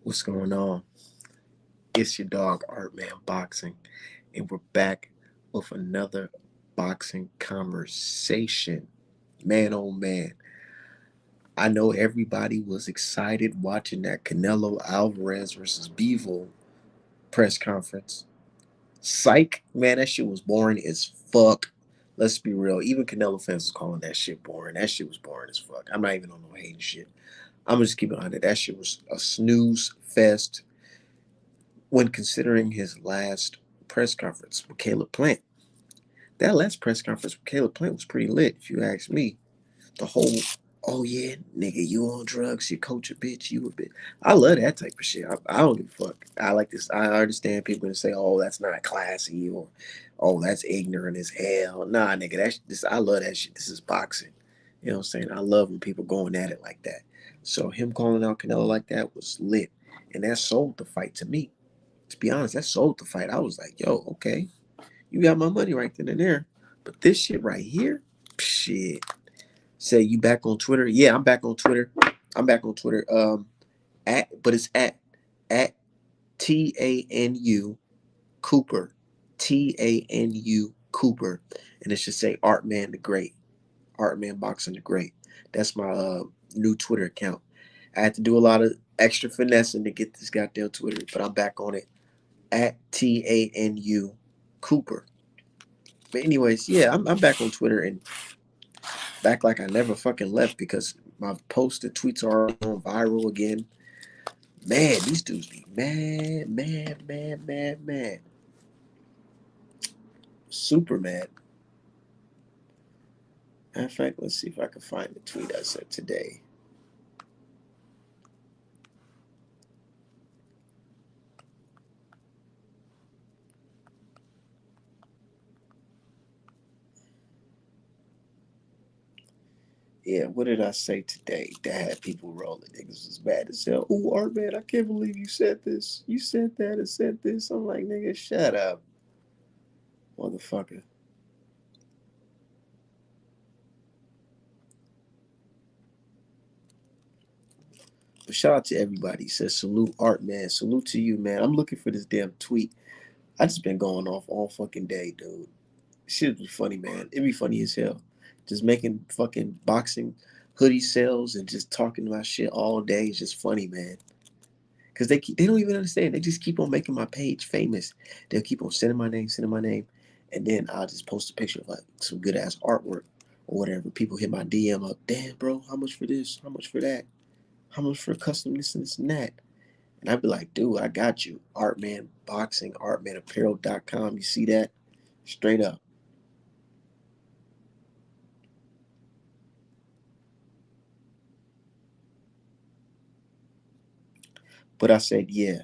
What's going on? It's your dog Art Man Boxing, and we're back with another boxing conversation. Man, oh man, I know everybody was excited watching that Canelo Alvarez versus bivol press conference. Psych, man, that shit was boring as fuck. Let's be real. Even Canelo fans was calling that shit boring. That shit was boring as fuck. I'm not even on no hating shit. I'm gonna just keep it on it. That shit was a snooze fest when considering his last press conference with Caleb Plant. That last press conference with Caleb Plant was pretty lit, if you ask me. The whole, oh yeah, nigga, you on drugs, you coach a bitch, you a bitch. I love that type of shit. I don't give a fuck. I like this. I understand people gonna say, oh, that's not classy, or oh, that's ignorant as hell. Nah, nigga, that's this. I love that shit. This is boxing. You know what I'm saying? I love when people going at it like that. So him calling out Canelo like that was lit, and that sold the fight to me. To be honest, that sold the fight. I was like, yo, okay, you got my money right then and there. But this shit right here, shit. Say you back on Twitter? Yeah, I'm back on Twitter. I'm back on Twitter. But it's at TANU Cooper. TANU Cooper. And it should say Art Man the Great. Art Man Boxing the Great. That's my new Twitter account. I had to do a lot of extra finessing to get this goddamn Twitter, but I'm back on it at TANU Cooper. But anyways, yeah, I'm back on Twitter and back like I never fucking left because my posted tweets are on viral again. Man, these dudes be mad, mad, mad, mad, mad. Super mad. In fact, let's see if I can find the tweet I said today. Yeah, what did I say today that had people rolling? Niggas was mad as hell. Ooh, Art Man, I can't believe you said this. You said that and said this. I'm like, nigga, shut up, motherfucker. But shout out to everybody. He says salute Art Man. Salute to you, man. I'm looking for this damn tweet. I just been going off all fucking day, dude. Shit be funny, man. It'd be funny as hell. Just making fucking boxing hoodie sales and just talking about shit all day is just funny, man. Cause they don't even understand. They just keep on making my page famous. They'll keep on sending my name, and then I'll just post a picture of like some good ass artwork or whatever. People hit my DM up, damn bro, how much for this? How much for that? How much for custom this and that? And I'd be like, dude, I got you. Artman Boxing, artmanapparel.com. You see that? Straight up. But I said, yeah.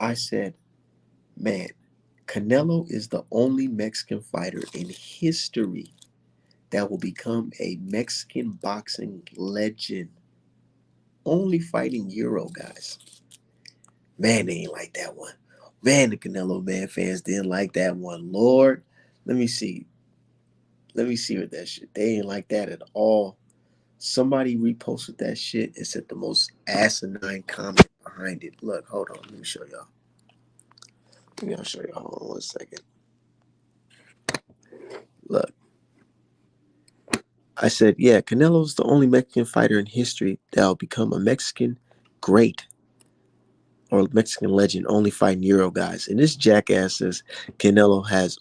I said, man, Canelo is the only Mexican fighter in history that will become a Mexican boxing legend. Only fighting Euro guys. Man, they ain't like that one. Man, the Canelo man fans didn't like that one. Lord, let me see. Let me see what that shit. They ain't like that at all. Somebody reposted that shit and said the most asinine comment behind it. Look, hold on. Let me show y'all. Maybe I'll show y'all. Hold on 1 second. Look, I said, yeah, Canelo's the only Mexican fighter in history that will become a Mexican great or Mexican legend, only fighting Euro guys. And this jackass says Canelo has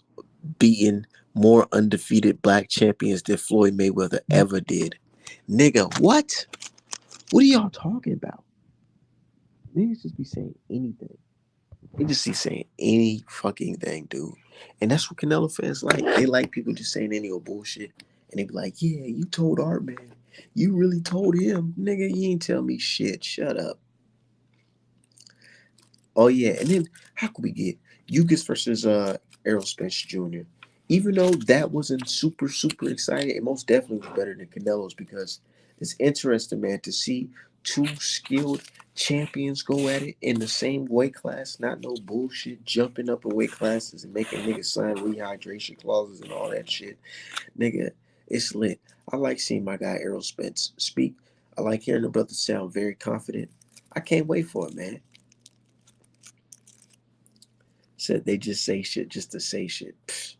beaten more undefeated black champions than Floyd Mayweather ever did. Nigga, what? What are y'all talking about? Niggas just be saying anything. They just be saying any fucking thing, dude. And that's what Canelo fans like. They like people just saying any old bullshit. And they be like, yeah, you told Art Man. You really told him. Nigga, you ain't tell me shit. Shut up. Oh yeah, and then how could we get Ugas versus Errol Spence Jr. Even though that wasn't super exciting, it most definitely was better than Canelo's because it's interesting, man, to see two skilled champions go at it in the same weight class, not no bullshit jumping up in weight classes and making niggas sign rehydration clauses and all that shit. Nigga, it's lit. I like seeing my guy Errol Spence speak. I like hearing the brothers sound very confident. I can't wait for it, man. Said they just say shit just to say shit. Pfft,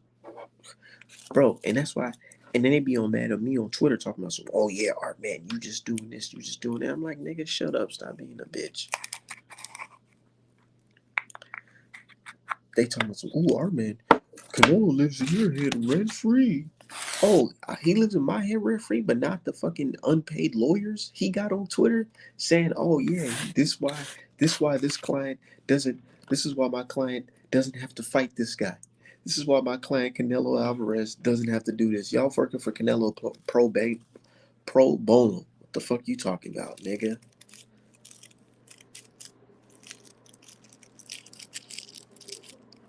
bro, and that's why. And then they be on mad at me on Twitter talking about some, oh yeah, Art man, you just doing this, you just doing that. I'm like, nigga, shut up, stop being a bitch. They talking about some, ooh, Art man, Canelo lives in your head rent free. Oh, he lives in my head rent free, but not the fucking unpaid lawyers he got on Twitter saying, "Oh yeah, this why this client doesn't. This is why my client doesn't have to fight this guy. This is why my client Canelo Alvarez doesn't have to do this. Y'all working for Canelo pro bono. What the fuck you talking about, nigga?"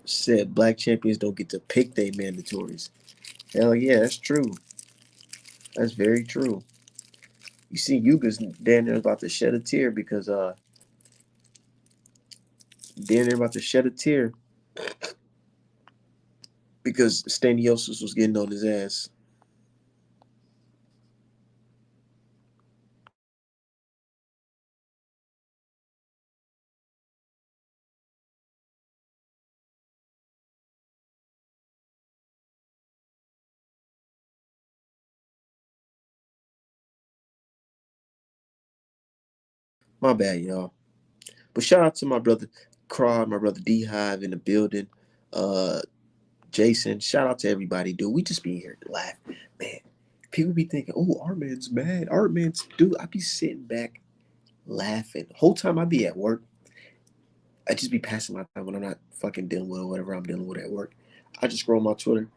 Said black champions don't get to pick their mandatories. Hell yeah, that's true. That's very true. You see, Yuga's down there about to shed a tear because down there about to shed a tear because Staniosis was getting on his ass. My bad, y'all. But shout out to my brother Craw, my brother D Hive in the building. Uh Jason, shout out to everybody, dude. We just be here to laugh. Man, people be thinking, oh, Artman's mad. Artman's dude. I be sitting back laughing. The whole time I be at work, I just be passing my time when I'm not fucking dealing with whatever I'm dealing with at work. I just scroll my Twitter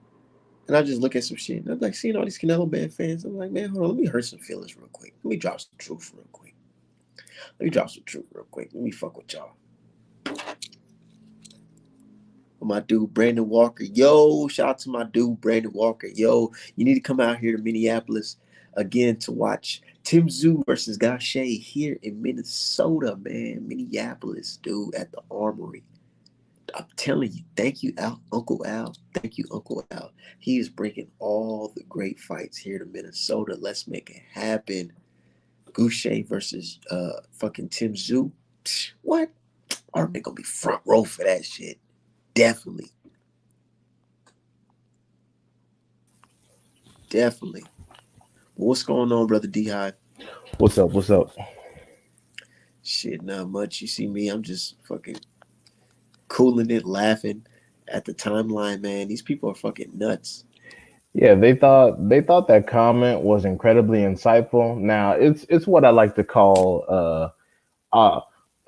and I just look at some shit. And I'm like seeing all these Canelo Band fans. I'm like, man, hold on, let me hurt some feelings real quick. Let me drop some truth real quick. Let me drop some truth real quick. Let me fuck with y'all. With my dude Brandon Walker. Yo, shout out to my dude Brandon Walker. Yo, you need to come out here to Minneapolis again to watch Tim Zoo versus Gaucher here in Minnesota, man. Minneapolis, dude, at the Armory. I'm telling you, thank you, Uncle Al. Thank you, Uncle Al. He is bringing all the great fights here to Minnesota. Let's make it happen. Goucher versus fucking Tim Zoo. What? Aren't they gonna be front row for that shit? Definitely. Definitely. What's going on, brother D Hive? What's up? What's up? Shit, not much. You see me, I'm just fucking cooling it, laughing at the timeline, man. These people are fucking nuts. Yeah, they thought that comment was incredibly insightful. Now, it's what I like to call uh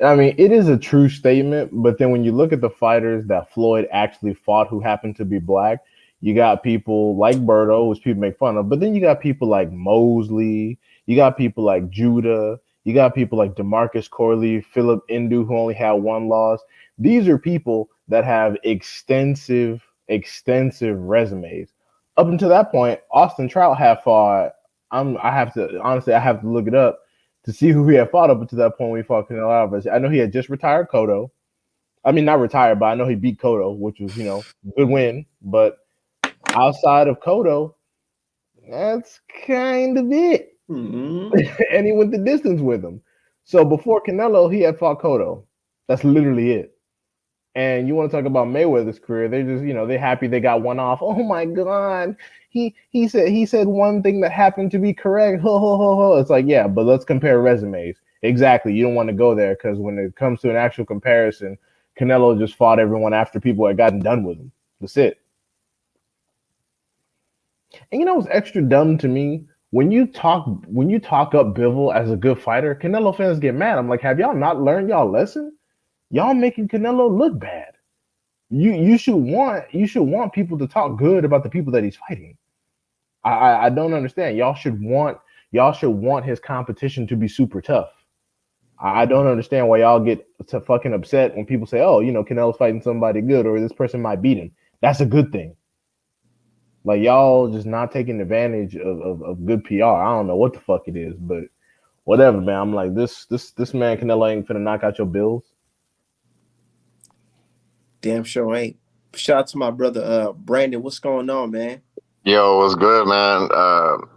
I mean, it is a true statement, but then when you look at the fighters that Floyd actually fought who happened to be black, you got people like Berto, which people make fun of, but then you got people like Mosley, you got people like Judah, you got people like Demarcus Corley, Philip Indu, who only had one loss. These are people that have extensive resumes. Up until that point, Austin Trout had fought. I have to honestly, I have to look it up to see who he had fought up until that point when he fought Canelo Alvarez. I know he had just retired Cotto. I mean, not retired, but I know he beat Cotto, which was, good win. But outside of Cotto, that's kind of it. Mm-hmm. And he went the distance with him. So before Canelo, he had fought Cotto. That's literally it. And you want to talk about Mayweather's career? They're just, they're happy they got one off. Oh my God, he said one thing that happened to be correct. Ho ho ho ho. It's like, yeah, but let's compare resumes. Exactly. You don't want to go there because when it comes to an actual comparison, Canelo just fought everyone after people had gotten done with him. That's it. And what's extra dumb to me? When you talk up Bivol as a good fighter, Canelo fans get mad. I'm like, have y'all not learned y'all lesson? Y'all making Canelo look bad. You should want people to talk good about the people that he's fighting. I don't understand. Y'all should want his competition to be super tough. I don't understand why y'all get to fucking upset when people say, oh, Canelo's fighting somebody good or this person might beat him. That's a good thing. Like y'all just not taking advantage of good PR. I don't know what the fuck it is, but whatever, man. I'm like this man Canelo ain't finna knock out your bills. Damn sure ain't. Shout out to my brother Brandon. What's going on, man? Yo, what's good, man?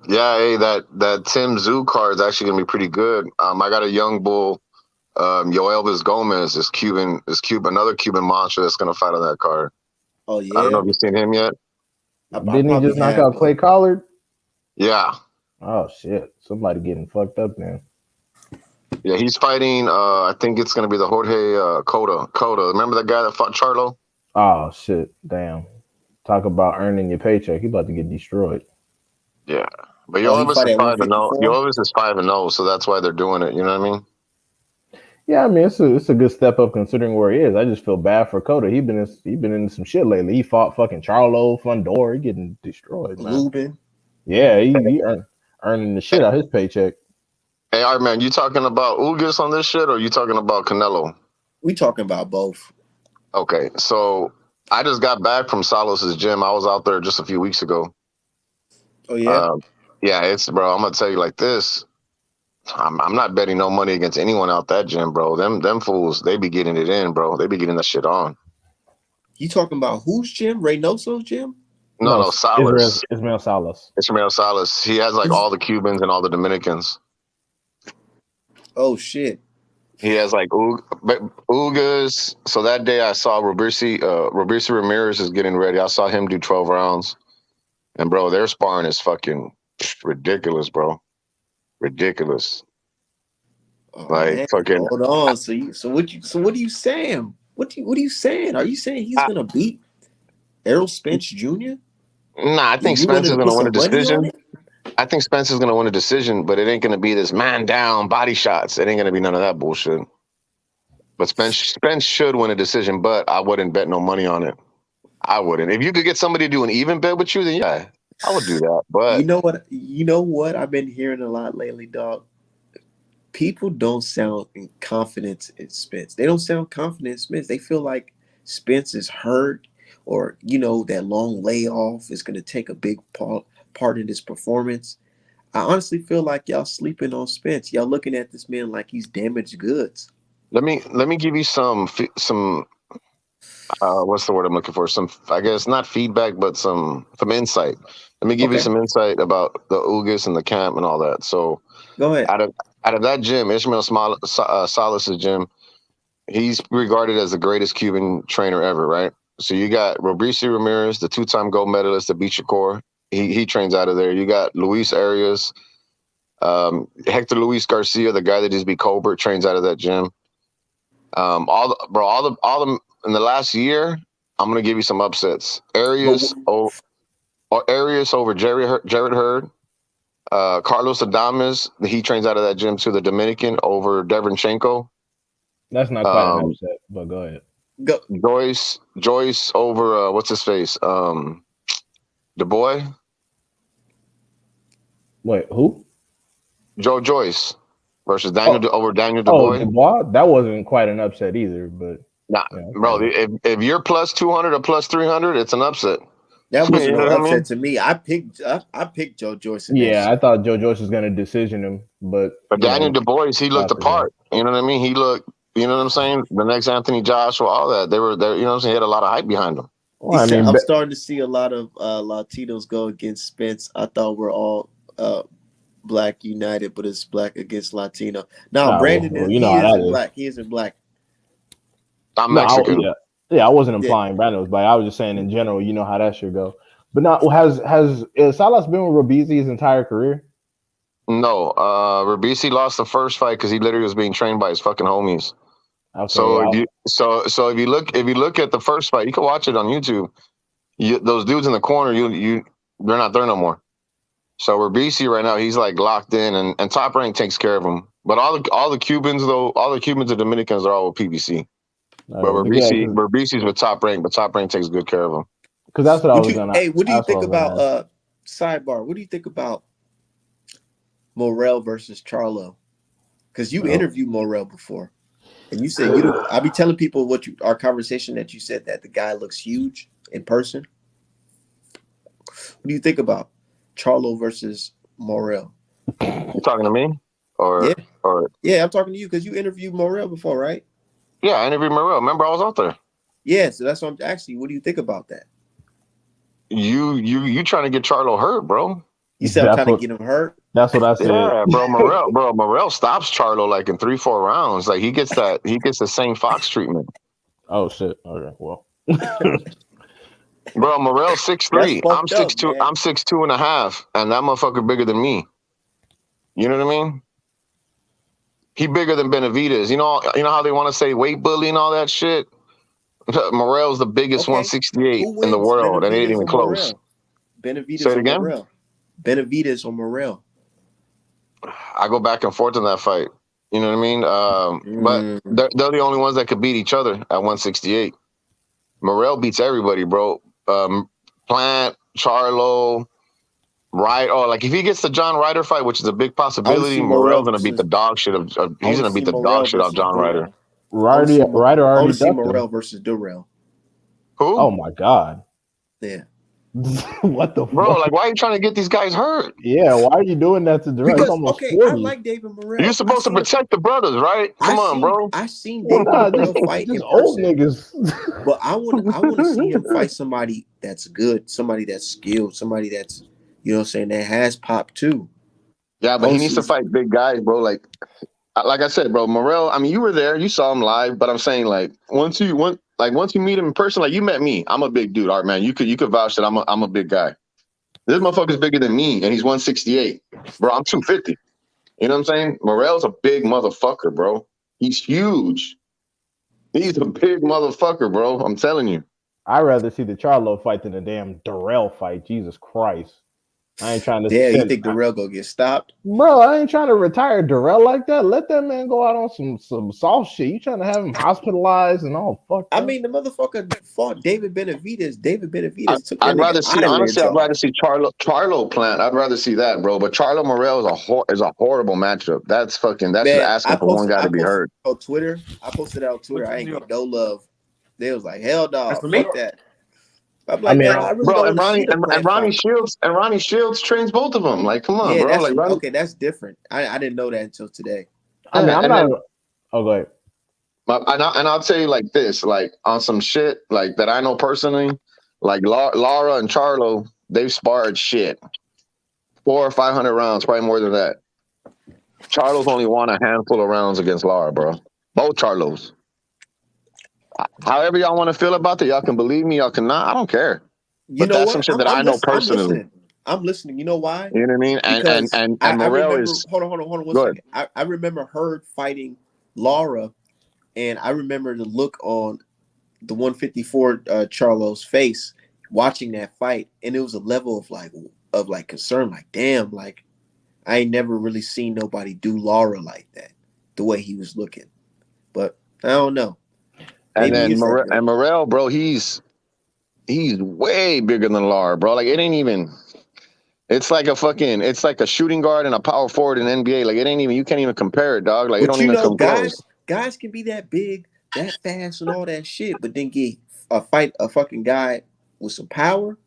Yeah, hey, that Tim Zoo card is actually gonna be pretty good. I got a young bull, Yoelvis Gomez another Cuban monster that's gonna fight on that card. Oh I don't know yeah, if you've seen him yet. I Didn't he probably just knock have, out but Clay Collard? Yeah, Oh shit! Somebody getting fucked up then. yeah, he's fighting. I think it's gonna be the Jorge Cota. Remember that guy that fought Charlo? Oh shit! Damn. Talk about earning your paycheck. He about to get destroyed. Yeah, but oh he Yoelvis fight is at 5-0. 154. Yoelvis is 5-0, so that's why they're doing it. You know what I mean? Yeah, I mean it's a good step up considering where he is. I just feel bad for Coda. He been in some shit lately. He fought fucking Charlo, Fundor. He getting destroyed, man. Lubin. Yeah, earning the shit out his paycheck. Hey, all right, man. You talking about Ugas on this shit, or you talking about Canelo? We talking about both. Okay, so I just got back from Salos's gym. I was out there just a few weeks ago. Oh yeah. Um, yeah, it's bro. I'm gonna tell you like this. I'm not betting no money against anyone out that gym, bro. Them fools, they be getting it in, bro. They be getting that shit on. You talking about whose gym? Reynoso's gym? No, No, no, Israel Salas. Ismail Salas. Ishmael Salas. He has like all the Cubans and all the Dominicans. Oh shit. He has like Ugas. So that day I saw Roberto Ramirez is getting ready. I saw him do 12 rounds. And bro, their sparring is fucking ridiculous, bro. Ridiculous. Oh Like man. fucking Hold on. So what are you saying? What are you saying? Are you saying he's I, gonna beat Errol Spence Jr.? nah, I think And you Spence wanted is to gonna put win a some money on decision. it? I think Spence is gonna win a decision, but it ain't gonna be this man down body shots. It ain't gonna be none of that bullshit. But Spence should win a decision, but I wouldn't bet no money on it. I wouldn't. If you could get somebody to do an even bet with you, then yeah, I would do that. You But know what? You know what I've been hearing a lot lately, dog. People don't sound confident in Spence. They don't sound confident in Spence. They feel like Spence is hurt, or that long layoff is going to take a big part in his performance. I honestly feel like y'all sleeping on Spence. Y'all looking at this man like he's damaged goods. let me give you some what's the word I'm looking for? Some, I guess, not feedback, but some insight. Let me give you Okay, some insight about the Ugas and the camp and all that. So go ahead. out of that gym, Salas's gym, he's regarded as the greatest Cuban trainer ever, right? So you got Robricio Ramirez, the two-time gold medalist at Beach Shakur. He trains out of there. You got Luis Arias, Hector Luis Garcia, the guy that just beat Colbert, trains out of that gym. All the in the last year, I'm gonna give you some upsets. But Arias over Jared Hurd. Carlos Adames, he trains out of that gym too. The Dominican over Devonchenko. That's not quite an Um, upset, but go ahead. go. Joyce over what's his face? The boy Wait, who? Joe Joyce versus Oh, Daniel oh, Dubois. Dubois. That wasn't quite an upset either, but Nah, yeah, bro. okay. If you're plus 200 or plus 300, it's an upset. That You wasn't know no what I upset mean? to me. I picked Joe Joyce in that Yeah, I shit. thought Joe Joyce was gonna decision him, but But Daniel Dubois, he looked the Costa got him. part. You know what I mean? He looked. You know what I'm saying? The next Anthony Joshua, all that. They were there. You know what I'm saying? He had a lot of hype behind him. Well, I mean, I'm starting to see a lot of Latinos go against Spence. I thought we're all black united, but it's black against Latino. Now Brandon well, is you know he how that isn't is. black. He isn't black. I'm No, Mexican. yeah, I wasn't Yeah. implying Brandon was black. I was just saying in general, you know how that should go. But now, has Salas been with Robizi his entire career? No, Rabisi lost the first fight because he literally was being trained by his fucking homies. Okay, So if you look at the first fight, you can watch it on YouTube. Those dudes in the corner, they're not there no more. So Rabisi right now, he's like locked in, and Top Rank takes care of him. But all the Cubans though, all the Cubans and Dominicans are all with PBC. But but yeah, Rabisi's with Top Rank, but Top Rank takes good care of him. because that's what I What was you gonna. hey, what do you That's what I think was gonna about ask. sidebar? What do you think about Morel versus Charlo? Because you Oh, interviewed Morel before. And you said you don't. I be telling people our conversation that you said that the guy looks huge in person. What do you think about Charlo versus Morel? You talking to me, Yeah, or yeah, I'm talking to you because you interviewed Morel before, right? yeah, I interviewed Morel. Remember, I was out there. Yeah, so that's what I'm asking you. What do you think about that? You trying to get Charlo hurt, bro? You said I'm trying to get him hurt. That's what I said. Yeah, bro. Morrell stops Charlo like in 3-4 rounds. Like he gets the same Fox treatment. Oh shit. Okay, well. Bro, Morrell's 6'3". I'm 6'2". Man. I'm 6'2" and a half, and that motherfucker bigger than me. You know what I mean? He bigger than Benavidez. You know how they want to say weight bully and all that shit. Morrell's the biggest 168 in the world, and it ain't even close. Benavidez or Morrell? Benavidez or Morrell? I go back and forth in that fight. You know what I mean? But they're the only ones that could beat each other at 168. Morrell beats everybody, bro. Plant, Charlo, Right. Oh, like if he gets the John Ryder fight, which is a big possibility, Morrell's gonna beat the dog shit of. He's gonna beat the dog shit off John Ryder. Ryder already see Morrell versus Durrell. Who? Oh my god. Yeah. What the bro? fuck? Like, why are you trying to get these guys hurt? Yeah, why are you doing that to Durrell? He's almost 40. I like David Morrell. You're supposed to protect the brothers, right? Come on, bro. I seen David Morrell fight in old person, niggas. but I want to see him fight somebody that's good, somebody that's skilled, somebody that's, you know what I'm saying, that has pop too. Yeah, but he needs to fight big guys, bro. Like I said, bro, Morrell. I mean, you were there, you saw him live, but I'm saying like once you meet him in person, like you met me, I'm a big dude, Art man. You could vouch that I'm a big guy. This motherfucker's bigger than me, and he's 168, bro. I'm 250. You know what I'm saying? Morrell's a big motherfucker, bro. He's huge. He's a big motherfucker, bro. I'm telling you. I'd rather see the Charlo fight than the damn Durrell fight. Jesus Christ. I ain't trying to. Yeah, you think Durrell gonna get stopped? Bro, I ain't trying to retire Durrell like that. Let that man go out on some soft shit. You trying to have him hospitalized and all fucked up? I mean, the motherfucker fought David Benavidez. David Benavidez took I'd rather see Charlo Plant. I'd rather see that, bro. But Charlo Morrell is a horrible matchup. That's just asking for one guy to be hurt. On Twitter, I posted it on Twitter. I ain't get no love. They was like, hell dog, fuck that. I'm like, I really bro, don't and Ronnie Shields trains both of them. Like, come on, bro. Like, okay, that's different. I didn't know that until today. I mean, I'm not. Oh, go ahead. And I'll tell you like this, like on some shit like that I know personally, like Lara and Charlo, they've sparred shit 400 or 500 rounds, probably more than that. Charlo's only won a handful of rounds against Lara, bro. Both Charlos. However y'all want to feel about it, y'all can believe me, y'all cannot. I don't care. But that's some shit that I know personally. I'm listening. You know why? You know what I mean? And Morrell is. Hold on 1 second. I remember Hurd fighting Lara, and I remember the look on the 154 Charlo's face watching that fight, and it was a level of concern. Like, damn, like I ain't never really seen nobody do Lara like that, the way he was looking. But I don't know. And then Morrell, bro, he's way bigger than Lara, bro. Like it ain't even. It's like a shooting guard and a power forward in NBA. Like it ain't even. You can't even compare it, dog. Like it don't even come close. Guys can be that big, that fast, and all that shit, but then get a fucking guy with some power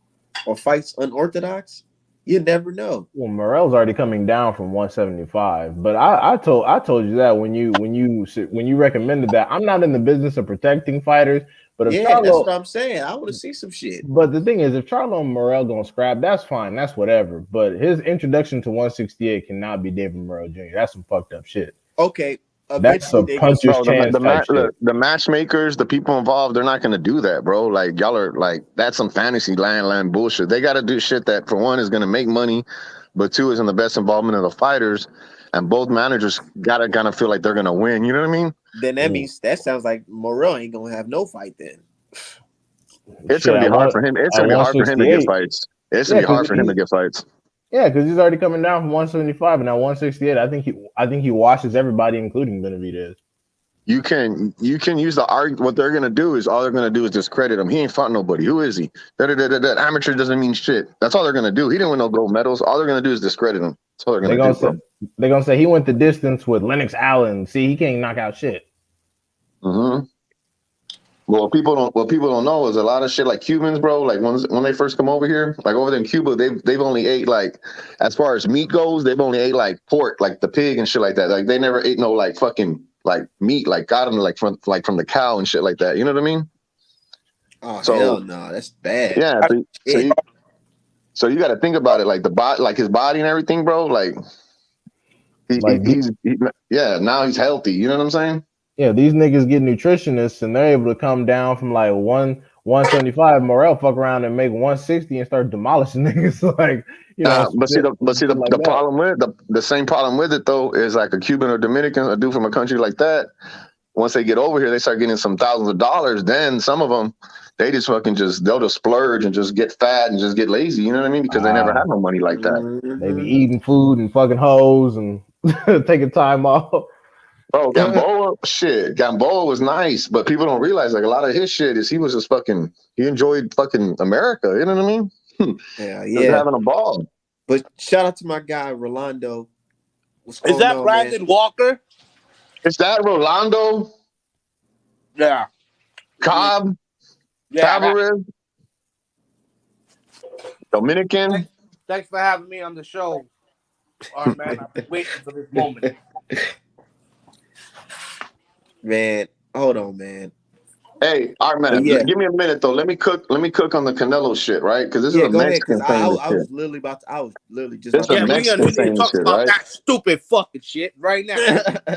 or fights unorthodox. You never know. Well, Morrell's already coming down from 175, but I told you that when you recommended that. I'm not in the business of protecting fighters, but if Charlo, that's what I'm saying. I want to see some shit. But the thing is, if Charlo and Morrell gonna scrap, that's fine, that's whatever. But his introduction to 168 cannot be David Morrell Jr. That's some fucked up shit. Okay. That's a puncher's chance. The matchmakers, the people involved, they're not going to do that, bro. Like y'all are like that's some fantasy land bullshit. They got to do shit that for one is going to make money, but two is in the best involvement of the fighters, and both managers got to kind of feel like they're going to win. You know what I mean? Then that means that sounds like Morrell ain't going to have no fight then. It's going to be hard for him. It's going to be hard for him to get fights. It's going to be hard for him to get fights. Yeah, because he's already coming down from 175 and now 168. I think he washes everybody, including Benavidez. You can use the argument. What they're gonna do is all they're gonna do is discredit him. He ain't fought nobody. Who is he? That amateur doesn't mean shit. That's all they're gonna do. He didn't win no gold medals. All they're gonna do is discredit him. That's all they're gonna do. They're gonna say he went the distance with Lennox Allen. See, he can't knock out shit. Mm-hmm. Well, what people don't know is a lot of shit like Cubans, bro. Like when they first come over here, like over there in Cuba, they've only ate like, as far as meat goes, they've only ate like pork, like the pig and shit like that. Like they never ate no like fucking like meat, like got them like from the cow and shit like that. You know what I mean? Oh hell So no, that's bad. yeah, Shit. so you got to think about it, like the body, like his body and everything, bro. Like Like, yeah, now he's healthy. You know what I'm saying? yeah, these niggas get nutritionists and they're able to come down from like 175. Morel fuck around and make 160 and start demolishing niggas like, But see, shit like the that. problem with the same problem with it though is like a Cuban or Dominican, a dude from a country like that. Once they get over here, they start getting some thousands of dollars. Then some of them, they just fucking they'll just splurge and just get fat and just get lazy. You know what I mean? Because they never Ah, had no money like that. they be Mhm. eating food and fucking hoes and taking time off. Oh, Gamboa was nice, but people don't realize like a lot of his shit is he was just fucking he enjoyed fucking America. You know what I mean? Yeah, He was yeah. having a ball. But shout out to my guy Rolando. What's Is going that on, man? Brandon Walker? Is that Rolando, Yeah. Cobb, Yeah. Tavares, Dominican? Thanks for having me on the show. All right, man. I've been waiting for this moment. Man, hold on, man. Hey, all right, But man. yeah, Give me a minute though. Let me cook. Let me cook on the Canelo shit, right? Because this is yeah, a go ahead, because Mexican saying this I shit. was literally I was literally just This about is to a Yeah, bring we this Mexican need shit to saying this talk shit, about right? that stupid fucking shit right now.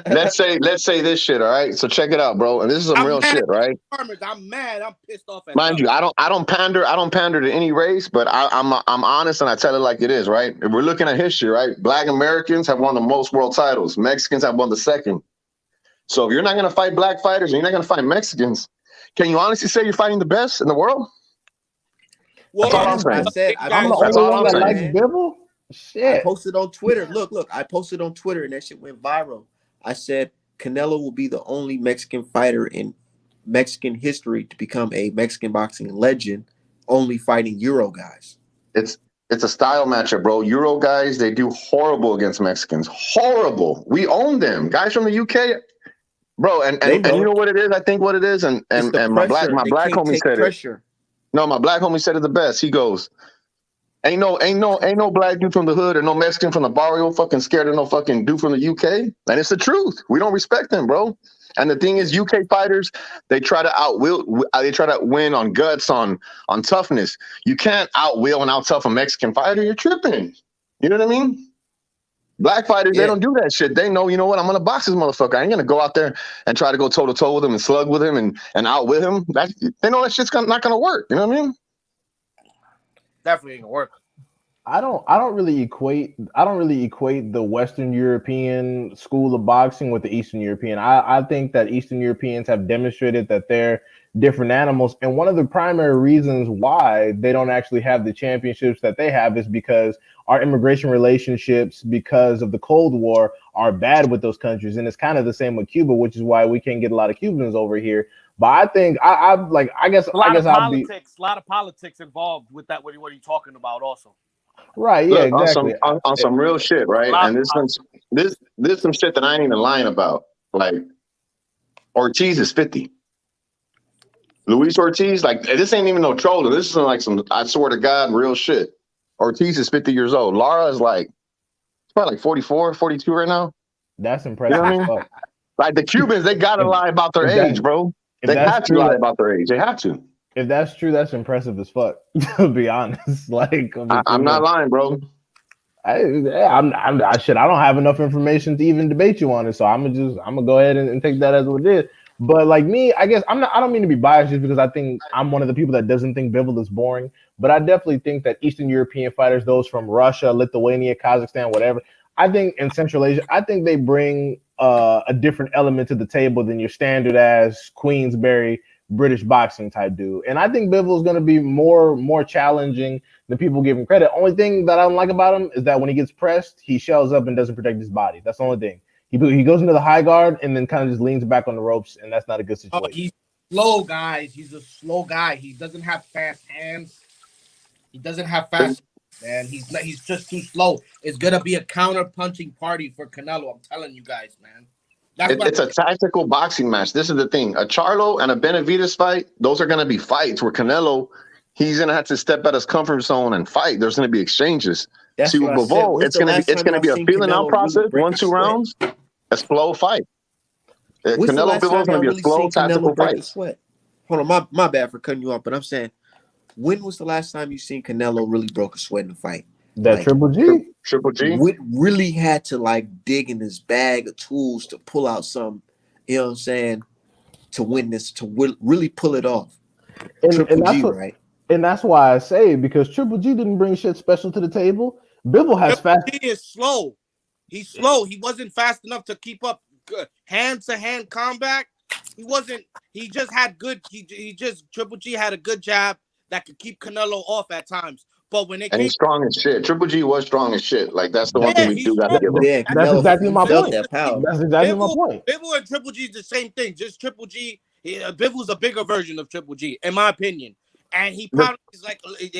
Let's say this shit, all right? So check it out, bro. And this is some I'm real mad shit, at right? farmers. I'm mad. I'm pissed off at Mind them. you, I don't pander to any race, but I'm honest and I tell it like it is, right? If we're looking at history, right? Black Americans have won the most world titles. Mexicans have won the second. So if you're not gonna fight black fighters and you're not gonna fight Mexicans, can you honestly say you're fighting the best in the world? That's What all are I'm Yes, I saying. said big I I'm the guys? posted That's only on all one I'm that Twitter, saying. likes man. Bivol. I Shit. posted on Twitter. Look, I posted on Twitter and that shit went viral. I said Canelo will be the only Mexican fighter in Mexican history to become a Mexican boxing legend, only fighting Euro guys. It's it's a style matchup, bro. Euro guys, they do horrible against Mexicans. Horrible. We own them. Guys from the UK, bro. They And you know know what it is? I think what it is, it's the and pressure. my They black can't homie take said it. pressure. No, my black homie said it the best. He goes, ain't no black dude from the hood or no Mexican from the barrio fucking scared of no fucking dude from the UK. And it's the truth. We don't respect them, bro. And the thing is, UK fighters, they try to win on guts, on toughness. You can't outwill and out tough a Mexican fighter. You're tripping. You know what I mean? Black fighters, they Yeah, don't do that shit. They know, you know what? I'm gonna box this motherfucker. I ain't gonna go out there and try to go toe to toe with him and slug with him and outwit him. They know that shit's not gonna work. You know what I mean? Definitely ain't gonna work. I don't really equate the Western European school of boxing with the Eastern European. I think that Eastern Europeans have demonstrated that they're different animals. And one of the primary reasons why they don't actually have the championships that they have is because our immigration relationships, because of the Cold War, are bad with those countries. And it's kind of the same with Cuba, which is why we can't get a lot of Cubans over here. But I think I like A lot I guess of I'll be politics. A lot of politics involved with that. What are you talking about? Also, right. Yeah, Look, exactly. on some real shit, a right? lot And of politics. this some shit that I ain't even lying about. Like Ortiz is 50. Luis Ortiz, like this ain't even no trolling. This is like some I swear to God, real shit. Ortiz is 50 years old. Lara is like probably like 44, 42 right now. That's You know impressive what I as mean? fuck. Like the Cubans, they gotta If lie about their if age, that bro. if They that's have to true, lie about their age. They have to. if that's true, that's impressive as fuck. To be honest, like I mean, for I'm not real. lying, bro. I shit. I don't have enough information to even debate you on it, so I'm gonna go ahead and take that as what it is. But like me, I guess I'm not. I don't mean to be biased just because I think I'm one of the people that doesn't think Bivol is boring. But I definitely think that Eastern European fighters, those from Russia, Lithuania, Kazakhstan, whatever, I think in Central Asia, I think they bring a different element to the table than your standard as Queensberry British boxing type dude. And I think Bivol is going to be more challenging than people give him credit. Only thing that I don't like about him is that when he gets pressed, he shells up and doesn't protect his body. That's the only thing. He goes into the high guard and then kind of just leans back on the ropes, and that's not a good Oh, situation. he's slow, guys. He's a slow guy. He doesn't have fast hands. He doesn't have fast. Man, he's just too slow. It's gonna be a counter punching party for Canelo. I'm telling you guys, man. That's what. It's a tactical boxing match. This is the thing. A Charlo and a Benavides fight, those are going to be fights where Canelo, he's going to have to step out of his comfort zone and fight. There's going to be exchanges. That's See, what with I said. Bivol, When's the last it's time going to y'all be a seen feeling out Canelo really process, break one, a two sweat? rounds, a slow fight. When's the Canelo last Bivol is time going to y'all be a really slow seen tactical Canelo break fight. a sweat? hold on, my bad for cutting you off, but I'm saying, when was the last time you seen Canelo really broke a sweat in a fight? That Like, Triple G. Triple G. really had to like dig in his bag of tools to pull out some, you know what I'm saying, to win this, to really pull it off. And Triple that's G, what right? and that's why I say, because Triple G didn't bring shit special to the table. Bivol has Triple fast. G is slow. He's slow. He wasn't fast enough to keep up hand to hand combat. He wasn't. He just had good. He just Triple G had a good jab that could keep Canelo off at times. But when it And came, he's strong as shit. Triple G was strong as shit. Like that's the one thing yeah, we he's do got to strong. give him. Yeah, That's Canelo, exactly he my felt point. that power. That's exactly my point. Bivol and Triple G is the same thing. Just Triple G. Bivol's a bigger version of Triple G, in my opinion. And he probably is like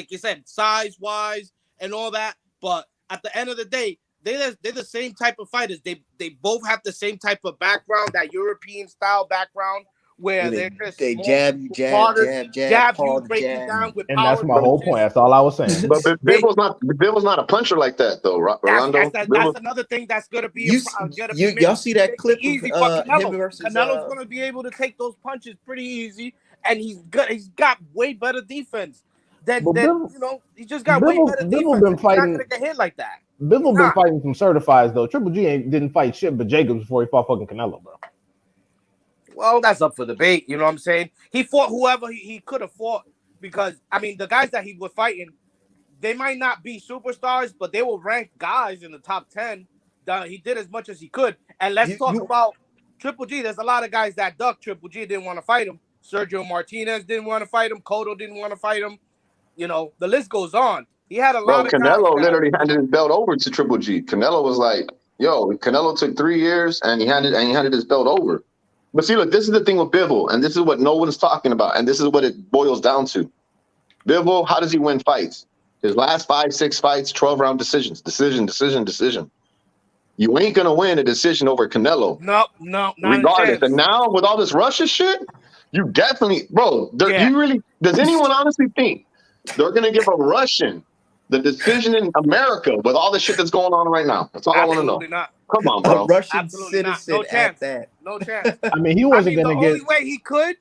you said, size wise and all that. But at the end of the day, they're the same type of fighters. They both have the same type of background, that European style background, Yeah, where they're just they small, jab you, smarter, jab, jab you, pause, break you jab. down with And that's power my whole point. punches. That's all I was saying. But They Bivol's not a puncher like that though, Rolando. that's another thing that's You gonna be y'all see that make it clip easy for of him Canelo. versus Canelo's gonna be able to take those punches pretty easy, and he's good. He's got way better defense But than Bivol, you know. He just got way better Bivol defense, been and he's not fighting. gonna get hit like that. He's Bivol been not. fighting some certifieds though. Triple G didn't fight shit but Jacobs before he fought fucking Canelo, bro. Well, that's up for debate. You know what I'm saying? He fought whoever he could have fought, because I mean the guys that he was fighting, they might not be superstars, but they were ranked guys in the top 10. He did as much as he could. And let's talk you about Triple G. There's a lot of guys that ducked Triple G, didn't want to fight him. Sergio Martinez didn't want to fight him. Cotto didn't want to fight him. You know, the list goes on. He had a Bro, lot of guys Canelo that, literally handed his belt over to Triple G. Canelo was like, "Yo, Canelo took 3 years and he handed his belt over." But see, look, this is the thing with Bivol, and this is what no one's talking about, and this is what it boils down to. Bivol, how does he win fights? His last 5, 6 fights, 12-round decisions, decision. You ain't gonna win a decision over Canelo, no, not a regardless. And chance. now with all this Russia shit, you definitely, bro. Yeah, You really? Does anyone honestly think they're gonna give a Russian the decision in America with all the shit that's going on right now? That's all I want to know. absolutely not. Come on, a bro. Russian Absolutely not. citizen No at chance. that. No chance. I mean, he I wasn't mean, the gonna get. only way he could,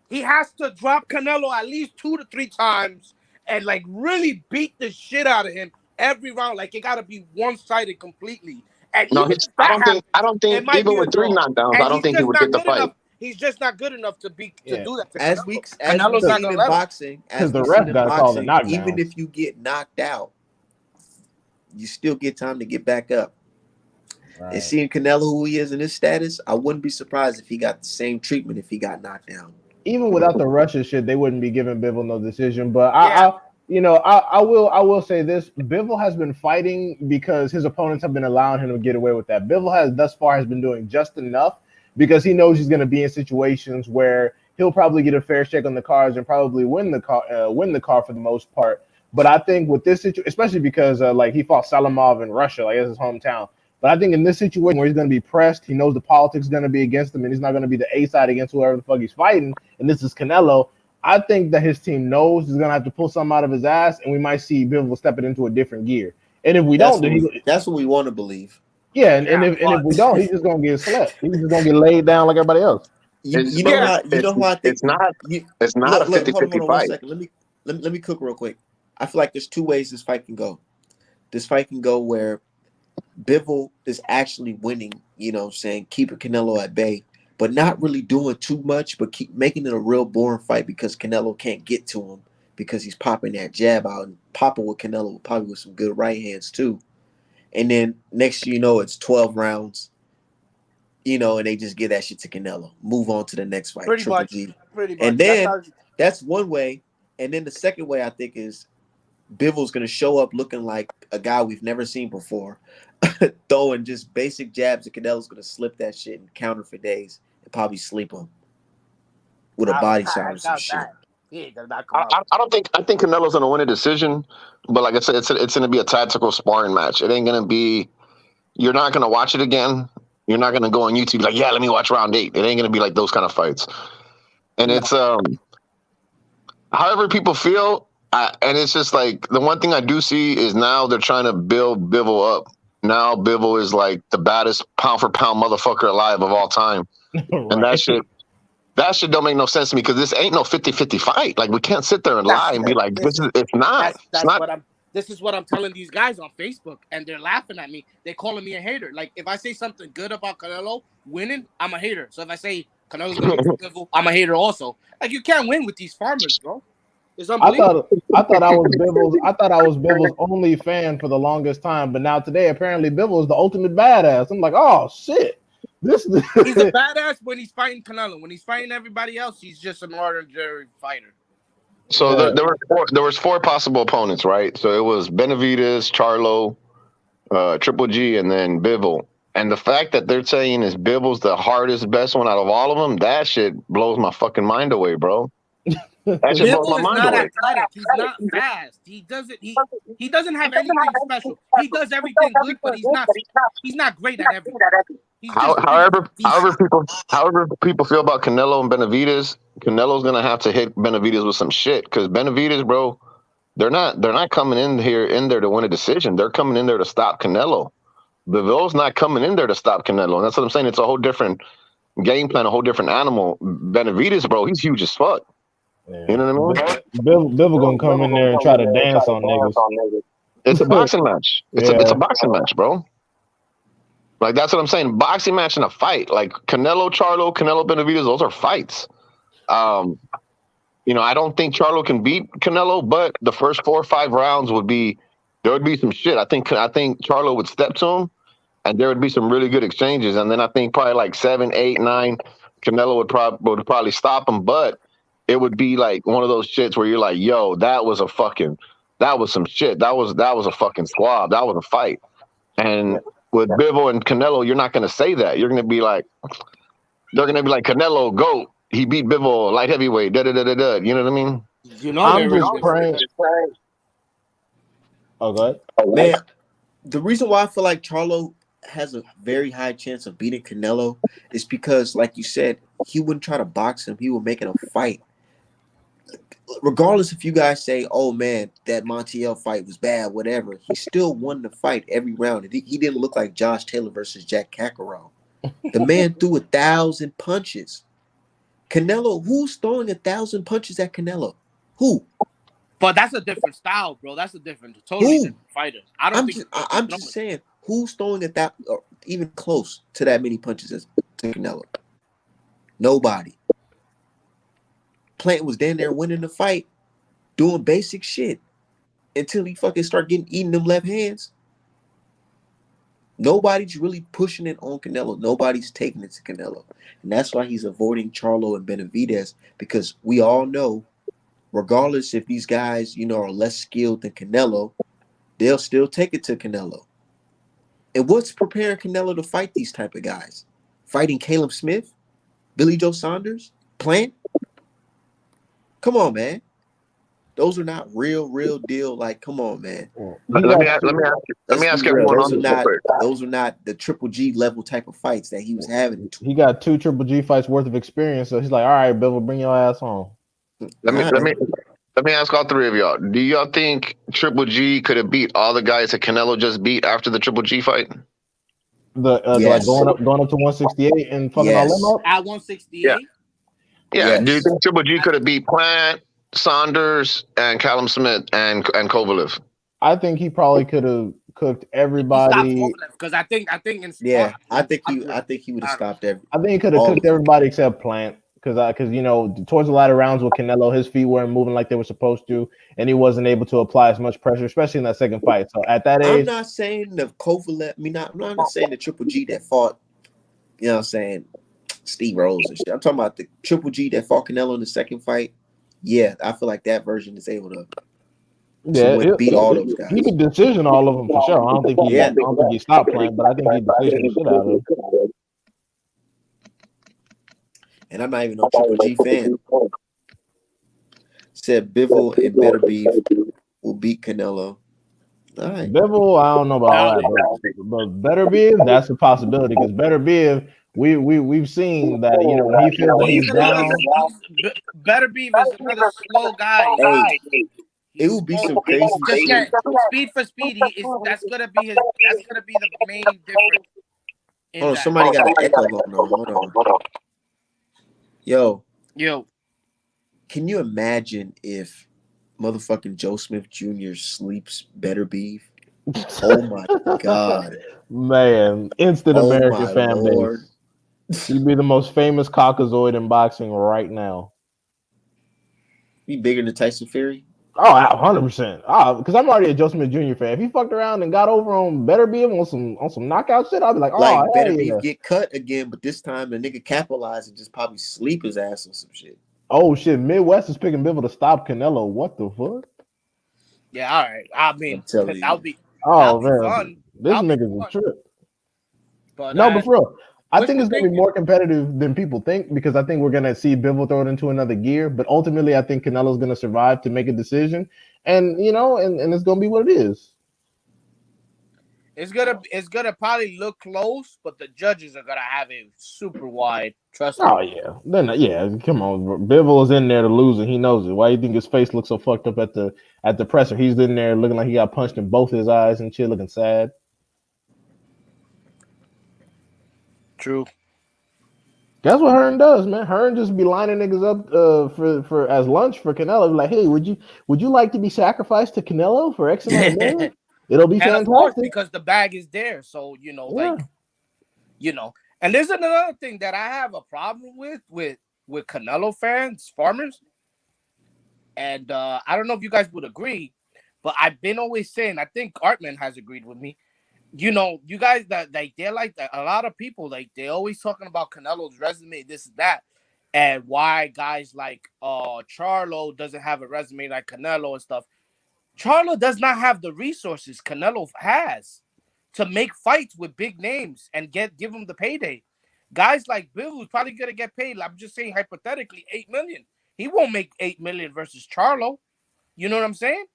he has to drop Canelo at least 2 to 3 times and like really beat the shit out of him every round. Like it gotta be one-sided completely. And No, even if I that don't think. happens, I don't it think might even be a with 3 draw. knockdowns, I And don't he's think he just would get not the good fight. enough. He's just not good enough to Yeah, do that to As Canelo. we've Canelo's not seen gonna in let him. boxing, because the ref got to call the even knockdown. if you get knocked out, you still get time to get back up. Right. And seeing Canelo who he is in his status, I wouldn't be surprised if he got the same treatment if he got knocked down. Even without the Russia shit, they wouldn't be giving Bivol no decision. But Yeah. I will say this: Bivol has been fighting because his opponents have been allowing him to get away with that. Bivol has thus far has been doing just enough because he knows he's going to be in situations where he'll probably get a fair shake on the cards and probably win the car for the most part. But I think with this situation, especially because like he fought Salamov in Russia, like it's his hometown. But I think in this situation where he's going to be pressed, he knows the politics is going to be against him, and he's not going to be the A side against whoever the fuck he's fighting. And this is Canelo. I think that his team knows he's going to have to pull something out of his ass, and we might see Bivol step it into a different gear. And if we don't, That's what we want to believe. Yeah, and if we don't, he's just going to get slept. He's just going to get laid down like everybody else. You know how I think it's not look, a 50-50 hold on fight. 1 second. Let me cook real quick. I feel like there's 2 ways this fight can go. This fight can go where Bivol is actually winning, you know what I'm saying, keeping Canelo at bay, but not really doing too much, but keep making it a real boring fight because Canelo can't get to him because he's popping that jab out and popping with Canelo, probably with some good right hands too. And then next you know, it's 12 rounds, you know, and they just give that shit to Canelo. Move on to the next fight. Pretty Triple much. G. Pretty much. And then that's one way. And then the second way I think is Bivol's going to show up looking like a guy we've never seen before, throwing just basic jabs, and Canelo's going to slip that shit and counter for days and probably sleep him with a body shot or some shit. I don't think. I think Canelo's gonna win a decision, but like I said, it's gonna be a tactical sparring match. It ain't gonna be. You're not gonna watch it again. You're not gonna go on YouTube like, yeah, let me watch round 8. It ain't gonna be like those kind of fights. And it's however people feel, and it's just like the one thing I do see is now they're trying to build Bivol up. Now Bivol is like the baddest pound for pound motherfucker alive of all time, Right. and that shit. That shit don't make no sense to me because this ain't no 50-50 fight. Like we can't sit there and lie and be like, it's not. It's not. This is what I'm telling these guys on Facebook, and they're laughing at me. They're calling me a hater. Like if I say something good about Canelo winning, I'm a hater. So if I say Canelo's gonna beat Bivol, I'm a hater also. Like you can't win with these farmers, bro. It's unbelievable. I thought I was Bivol's only fan for the longest time, but now today apparently Bivol is the ultimate badass. I'm like, oh shit. He's a badass when he's fighting Canelo. When he's fighting everybody else, he's just an ordinary fighter. So there was four possible opponents, right? So it was Benavidez, Charlo, Triple G, and then Bivol. And the fact that they're saying is Bivol's the hardest, best one out of all of them, that shit blows my fucking mind away, bro. That shit blows my Bivol is mind not away. athletic. He's not fast. He doesn't have anything special. He does everything good, but he's not great at everything. However people feel about Canelo and Benavidez, Canelo's gonna have to hit Benavidez with some shit because Benavidez, bro, they're not coming in there to win a decision. They're coming in there to stop Canelo. Bivol's not coming in there to stop Canelo, and that's what I'm saying. It's a whole different game plan, a whole different animal. Benavidez, bro, he's huge as fuck. Yeah. You know what I mean? Bivol gonna come in there and try to dance on niggas. It's a boxing match. It's a boxing match, bro. Like that's what I'm saying. Boxing match and a fight. Like Canelo, Charlo, Canelo, Benavidez, those are fights. I don't think Charlo can beat Canelo, but the first 4 or 5 rounds there would be some shit. I think Charlo would step to him, and there would be some really good exchanges. And then I think probably like 7, 8, 9, Canelo would probably stop him, but it would be like one of those shits where you're like, yo, that was some shit. That was a fucking squab. That was a fight. And with Bivol and Canelo, you're not going to say that. You're going to be like, they're going to be like, Canelo, GOAT. He beat Bivol light heavyweight. Da da da da da. You know what I mean? I'm just praying. Oh, go ahead. Man, the reason why I feel like Charlo has a very high chance of beating Canelo is because, like you said, he wouldn't try to box him. He would make it a fight. Regardless if you guys say, oh, man, that Montiel fight was bad, whatever, he still won the fight every round. He didn't look like Josh Taylor versus Jack Kakarot. The man threw 1,000 punches. Canelo, who's throwing 1,000 punches at Canelo? Who? But that's a different style, bro. That's a totally different fighter. I'm just saying, who's throwing that or even close to that many punches as to Canelo? Nobody. Plant was down there winning the fight, doing basic shit until he fucking start eating them left hands. Nobody's really pushing it on Canelo. Nobody's taking it to Canelo. And that's why he's avoiding Charlo and Benavidez, because we all know, regardless if these guys, are less skilled than Canelo, they'll still take it to Canelo. And what's preparing Canelo to fight these type of guys? Fighting Caleb Smith? Billy Joe Saunders? Plant? Come on, man. Those are not real deal. Like, come on, man. Let me ask everyone on this. Those are not the Triple G level type of fights that he was having. He got 2 Triple G fights worth of experience, so he's like, all right, Bivol, bring your ass home. Let me ask all 3 of y'all. Do y'all think Triple G could have beat all the guys that Canelo just beat after the Triple G fight? Yes. Like going up to 168 and fucking all them up? At 168? Yeah. Yes. Do you think Triple G could have beat Plant, Saunders, and Callum Smith and Kovalev? I think he probably could have cooked everybody. Because I think he would have stopped everybody. I think he could have cooked everybody except Plant. Because towards the latter rounds with Canelo, his feet weren't moving like they were supposed to, and he wasn't able to apply as much pressure, especially in that second fight. So at that age, I'm not saying the Kovalev. I'm not saying the Triple G that fought. You know what I'm saying? Steve Rose and shit. I'm talking about the Triple G that fought Canelo in the second fight. Yeah, I feel like that version is able to beat all those guys. He could decision all of them for sure. I don't think he stopped playing, but I think he decisioned the shit out of them. And I'm not even a Triple G fan. Said Bivol and Better Beef will beat Canelo. All right. Bivol, I don't know about all that, but Better Beef, that's a possibility because Better Beef, we've seen that when he feels that he's down. Better Beef is another slow guy. Hey, it will be some crazy shit. Speed for speed, that's gonna be the main difference. Somebody got an echo going on. Hold on. Yo, Yo, Can you imagine if motherfucking Joe Smith Jr. sleeps better beef? Oh my God. Man, instant Oh American my fan Lord. base. He'd be the most famous Caucasoid in boxing right now. Be bigger than Tyson Fury? Oh, 100%. Because I'm already a Joe Smith Jr. fan. If he fucked around and got over on Better Be Him on some knockout shit, I'd be like, oh Like hell better beef yeah. get cut again, but this time the nigga capitalized and just probably sleep his ass on some shit. Oh shit, Midwest is picking Bivol to stop Canelo. What the fuck? yeah, all right. I I'm mean, telling you. Oh that'll be man, fun. this That'll be nigga's a fun. trip. But No, but for real, I think wishful it's gonna be thinking. more competitive than people think because I think we're gonna see Bivol throw it into another gear. But ultimately, I think Canelo's gonna survive to make a decision, and and it's gonna be what it is. It's gonna probably look close, but the judges are gonna have it super wide. Trust me. Oh yeah, then yeah, come on, Bivol is in there to lose, and he knows it. Why do you think his face looks so fucked up at the presser? He's in there looking like he got punched in both his eyes and shit, looking sad. True. That's what Hearn does, man. Hearn just be lining niggas up for as lunch for Canelo. Like, hey, would you like to be sacrificed to Canelo for X amount of million? And It'll be of course, fantastic. because the bag is there, so Yeah. you know. And there's another thing that I have a problem with Canelo fans, farmers, and I don't know if you guys would agree, but I've been always saying, I think Artman has agreed with me. You guys that like they're like a lot of people like they always talking about Canelo's resume, this and that, and why guys like Charlo doesn't have a resume like Canelo and stuff. Charlo does not have the resources Canelo has to make fights with big names and give him the payday. Guys like Bill, who's probably gonna get paid, I'm just saying hypothetically, 8 million. He won't make 8 million versus Charlo. You know what I'm saying?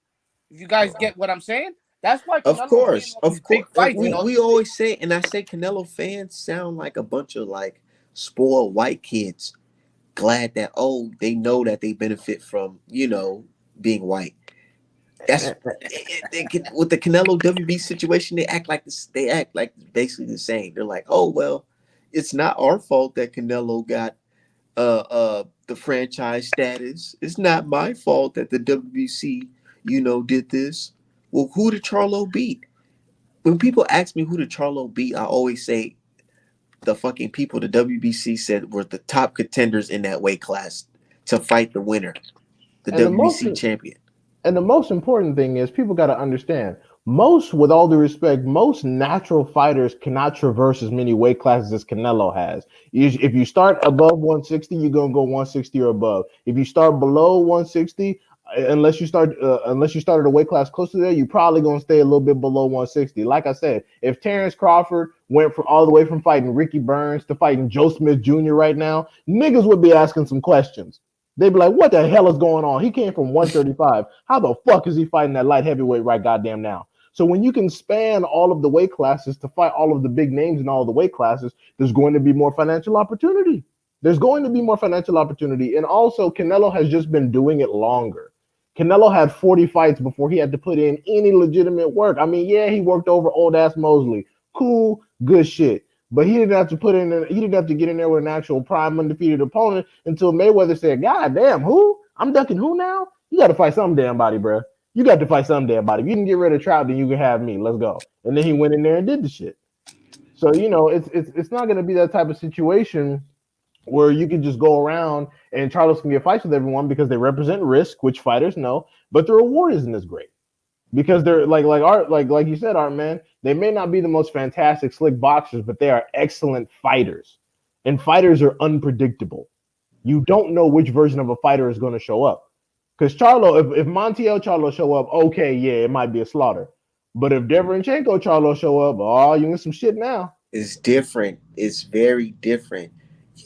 If you guys get what I'm saying, that's why Canelo's getting all these Of big course. fights and We all we these big. always say, and I say Canelo fans sound like a bunch of like spoiled white kids, glad that they know that they benefit from being white. That's with the Canelo WB situation. They act like this. They act like basically the same. They're like, oh well, it's not our fault that Canelo got the franchise status. It's not my fault that the WBC did this. Well, who did Charlo beat? When people ask me who did Charlo beat, I always say the fucking people the WBC said were the top contenders in that weight class to fight the winner, the And the most WBC champion. And the most important thing is people got to understand most, with all due respect, most natural fighters cannot traverse as many weight classes as Canelo has. If you start above 160, you're gonna go 160 or above. If you start below 160, unless you started a weight class close to there, you're probably gonna stay a little bit below 160. Like I said, if Terrence Crawford went from all the way from fighting Ricky Burns to fighting Joe Smith Jr. right now, niggas would be asking some questions. They'd be like, what the hell is going on? He came from 135. How the fuck is he fighting that light heavyweight right goddamn now? So when you can span all of the weight classes to fight all of the big names in all of the weight classes, there's going to be more financial opportunity. There's going to be more financial opportunity. And also, Canelo has just been doing it longer. Canelo had 40 fights before he had to put in any legitimate work. I mean, yeah, he worked over old ass Mosley. Cool, good shit. But he didn't have to he didn't have to get in there with an actual prime undefeated opponent until Mayweather said, God damn, who? I'm ducking who now? You got to fight some damn body, bro. You got to fight some damn body. If you can get rid of Trout, then you can have me. Let's go. And then he went in there and did the shit. So it's not going to be that type of situation where you can just go around and Charles can get fights with everyone because they represent risk, which fighters know, but the reward isn't as great because they're like you said, Art man. They may not be the most fantastic slick boxers, but they are excellent fighters, and fighters are unpredictable. You don't know which version of a fighter is going to show up. Because Charlo, if Montiel Charlo show up, okay, yeah, it might be a slaughter. But if Deverenchenko Charlo show up, oh, you in some shit now. It's different. It's very different.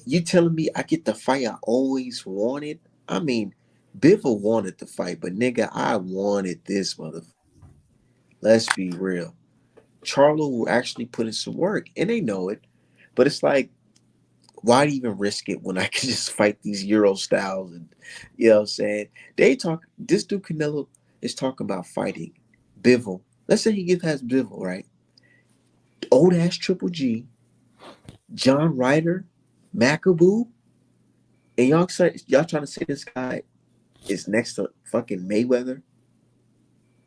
You telling me I get the fight I always wanted? I mean, Bivol wanted the fight, but nigga, I wanted this motherfucker. Let's be real. Charlo will actually put in some work, and they know it. But it's like, why even risk it when I can just fight these Euro styles? And you know what I'm saying? This dude Canelo is talking about fighting Bivol. Let's say has Bivol, right? Old ass Triple G, John Ryder, Macaboo, And y'all trying to say this guy is next to fucking Mayweather?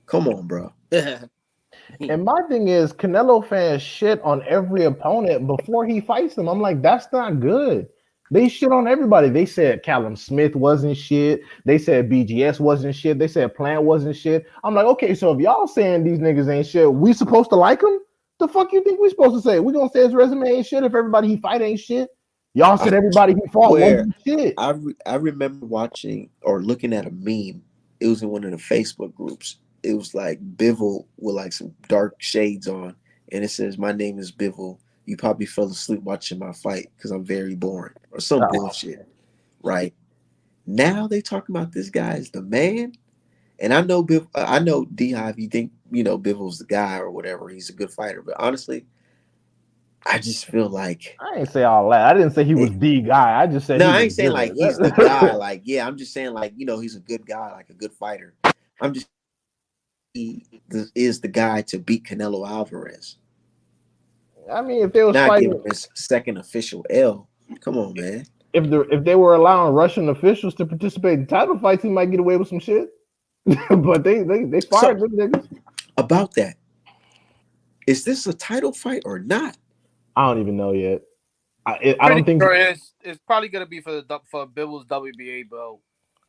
Come on, bro. And my thing is, Canelo fans shit on every opponent before he fights them. I'm like, that's not good. They shit on everybody. They said Callum Smith wasn't shit. They said BGS wasn't shit. They said Plant wasn't shit. I'm like, okay, so if y'all saying these niggas ain't shit, we supposed to like them? The fuck you think we supposed to say? We gonna say his resume ain't shit if everybody he fight ain't shit? Y'all I said everybody he fought swear, wasn't shit. I remember watching or looking at a meme. It was in one of the Facebook groups. It was like Bivol with like some dark shades on, and it says, "My name is Bivol. You probably fell asleep watching my fight because I'm very boring," or some bullshit. Right now, they talking about this guy as the man, and I know I know D Hive. You think Bivol's the guy or whatever? He's a good fighter, but honestly, I just feel like I ain't say all that. I didn't say he was it, the guy. I just said no, he I was ain't saying like he's the guy. good. Like, yeah, I'm just saying like he's a good guy, like a good fighter. I'm just he is the guy to beat Canelo Alvarez. I mean, if they was Not give fighting, him his second official L. Come on, man. if they were allowing Russian officials to participate in title fights, he might get away with some shit. But they So fired them niggas. about that, is this a title fight or not? I don't even know yet. I Pretty don't think. sure it's probably gonna be for Bibbles WBA belt.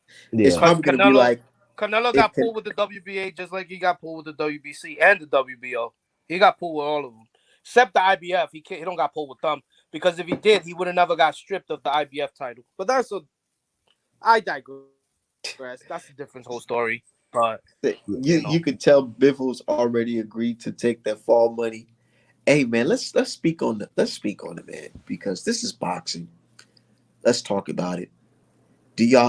It's Yeah, Cause probably gonna be like Canelo if got pulled with the WBA just like he got pulled with the WBC and the WBO. He got pulled with all of them, except the IBF. He don't got pulled with them because if he did, he would have never got stripped of the IBF title. But I digress. That's a different whole story. But you could tell Biffles already agreed to take that fall money. Hey man, let's speak on it, man, because this is boxing. Let's talk about it.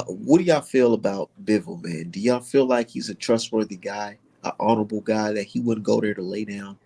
What do y'all feel about Bivol, man? Do y'all feel like he's a trustworthy guy, an honorable guy that he wouldn't go there to lay down?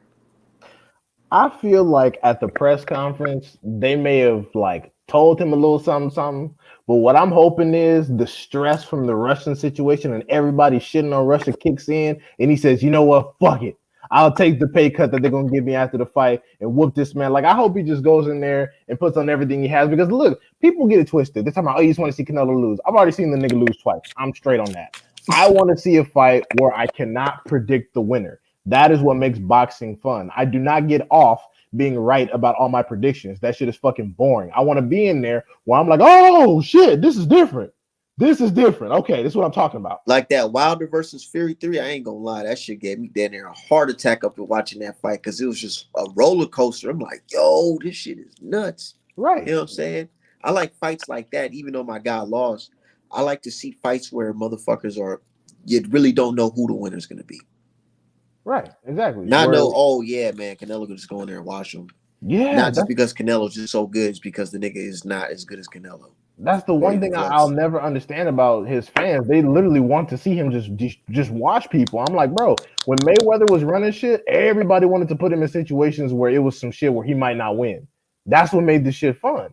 I feel like at the press conference they may have like told him a little something, something. But what I'm hoping is the stress from the Russian situation and everybody shitting on Russia kicks in, and he says, "You know what? Fuck it. I'll take the pay cut that they're gonna give me after the fight and whoop this man." Like I hope he just goes in there and puts on everything he has because look, people get it twisted. They're talking about, "Oh, you just want to see Canelo lose." I've already seen the nigga lose twice. I'm straight on that. I want to see a fight where I cannot predict the winner. That is what makes boxing fun. I do not get off being right about all my predictions. That shit is fucking boring. I want to be in there where I'm like, oh shit, this is different. This is different. Okay, this is what I'm talking about. Like that Wilder versus Fury 3, I ain't gonna lie, that shit gave me down there a heart attack up watching that fight because it was just a roller coaster. I'm like, yo, this shit is nuts. Right. You know what I'm saying? I like fights like that, even though my guy lost. I like to see fights where motherfuckers are, you really don't know who the winner's gonna be. Right. Exactly. Not Where know, oh yeah, man, Canelo can just go in there and watch him. yeah, Not just because Canelo's just so good, it's because the nigga is not as good as Canelo. that's the Or one even thing I'll close. never understand about his fans. They literally want to see him just watch people. I'm like, bro, when Mayweather was running shit, everybody wanted to put him in situations where it was some shit where he might not win. That's what made this shit fun.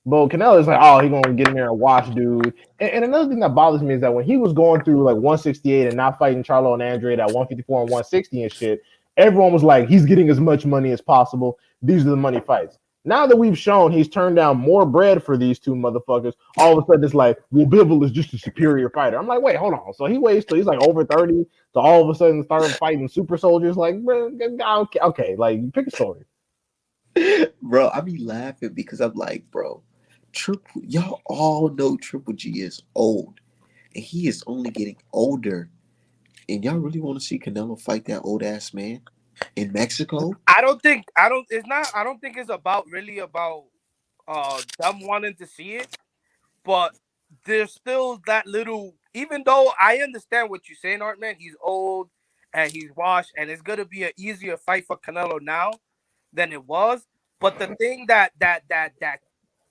But Canelo is like, oh, he gonna get in there and watch, dude. And another thing that bothers me is that when he was going through like 168 and not fighting Charlo and Andre at 154 and 160 and shit, everyone was like, he's getting as much money as possible. These are the money fights. Now that we've shown he's turned down more bread for these two motherfuckers, all of a sudden it's like, well, Bivol is just a superior fighter. I'm like, wait, hold on. So he waits till he's like over 30 to all of a sudden start fighting super soldiers. Like, bro, okay, like pick a story. Bro, I be laughing because I'm like, bro, y'all all know Triple G is old, and he is only getting older. And y'all really want to see Canelo fight that old ass man in Mexico? I don't think it's about really about them wanting to see it, but there's still that little. Even though I understand what you're saying, Art man, he's old and he's washed, and it's gonna be an easier fight for Canelo now than it was. But the thing that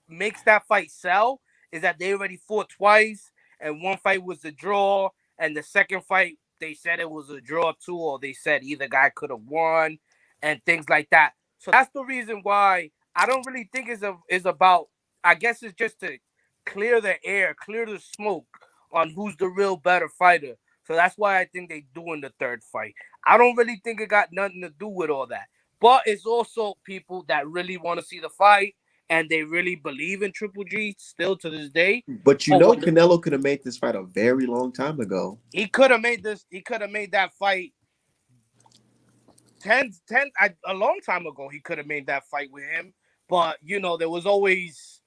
makes that fight sell is that they already fought twice, and one fight was a draw, and the second fight they said it was a draw too, or they said either guy could have won, and things like that. So that's the reason why I don't really think is about. I guess it's just to clear the air, clear the smoke on who's the real better fighter. So that's why I think they doing the third fight. I don't really think it got nothing to do with all that. But it's also people that really want to see the fight and they really believe in Triple G still to this day. But you Oh, know, what Canelo could have made this fight a very long time ago. he could have made this. He could have made that fight 10 a long time ago. He could have made that fight with him, but there was always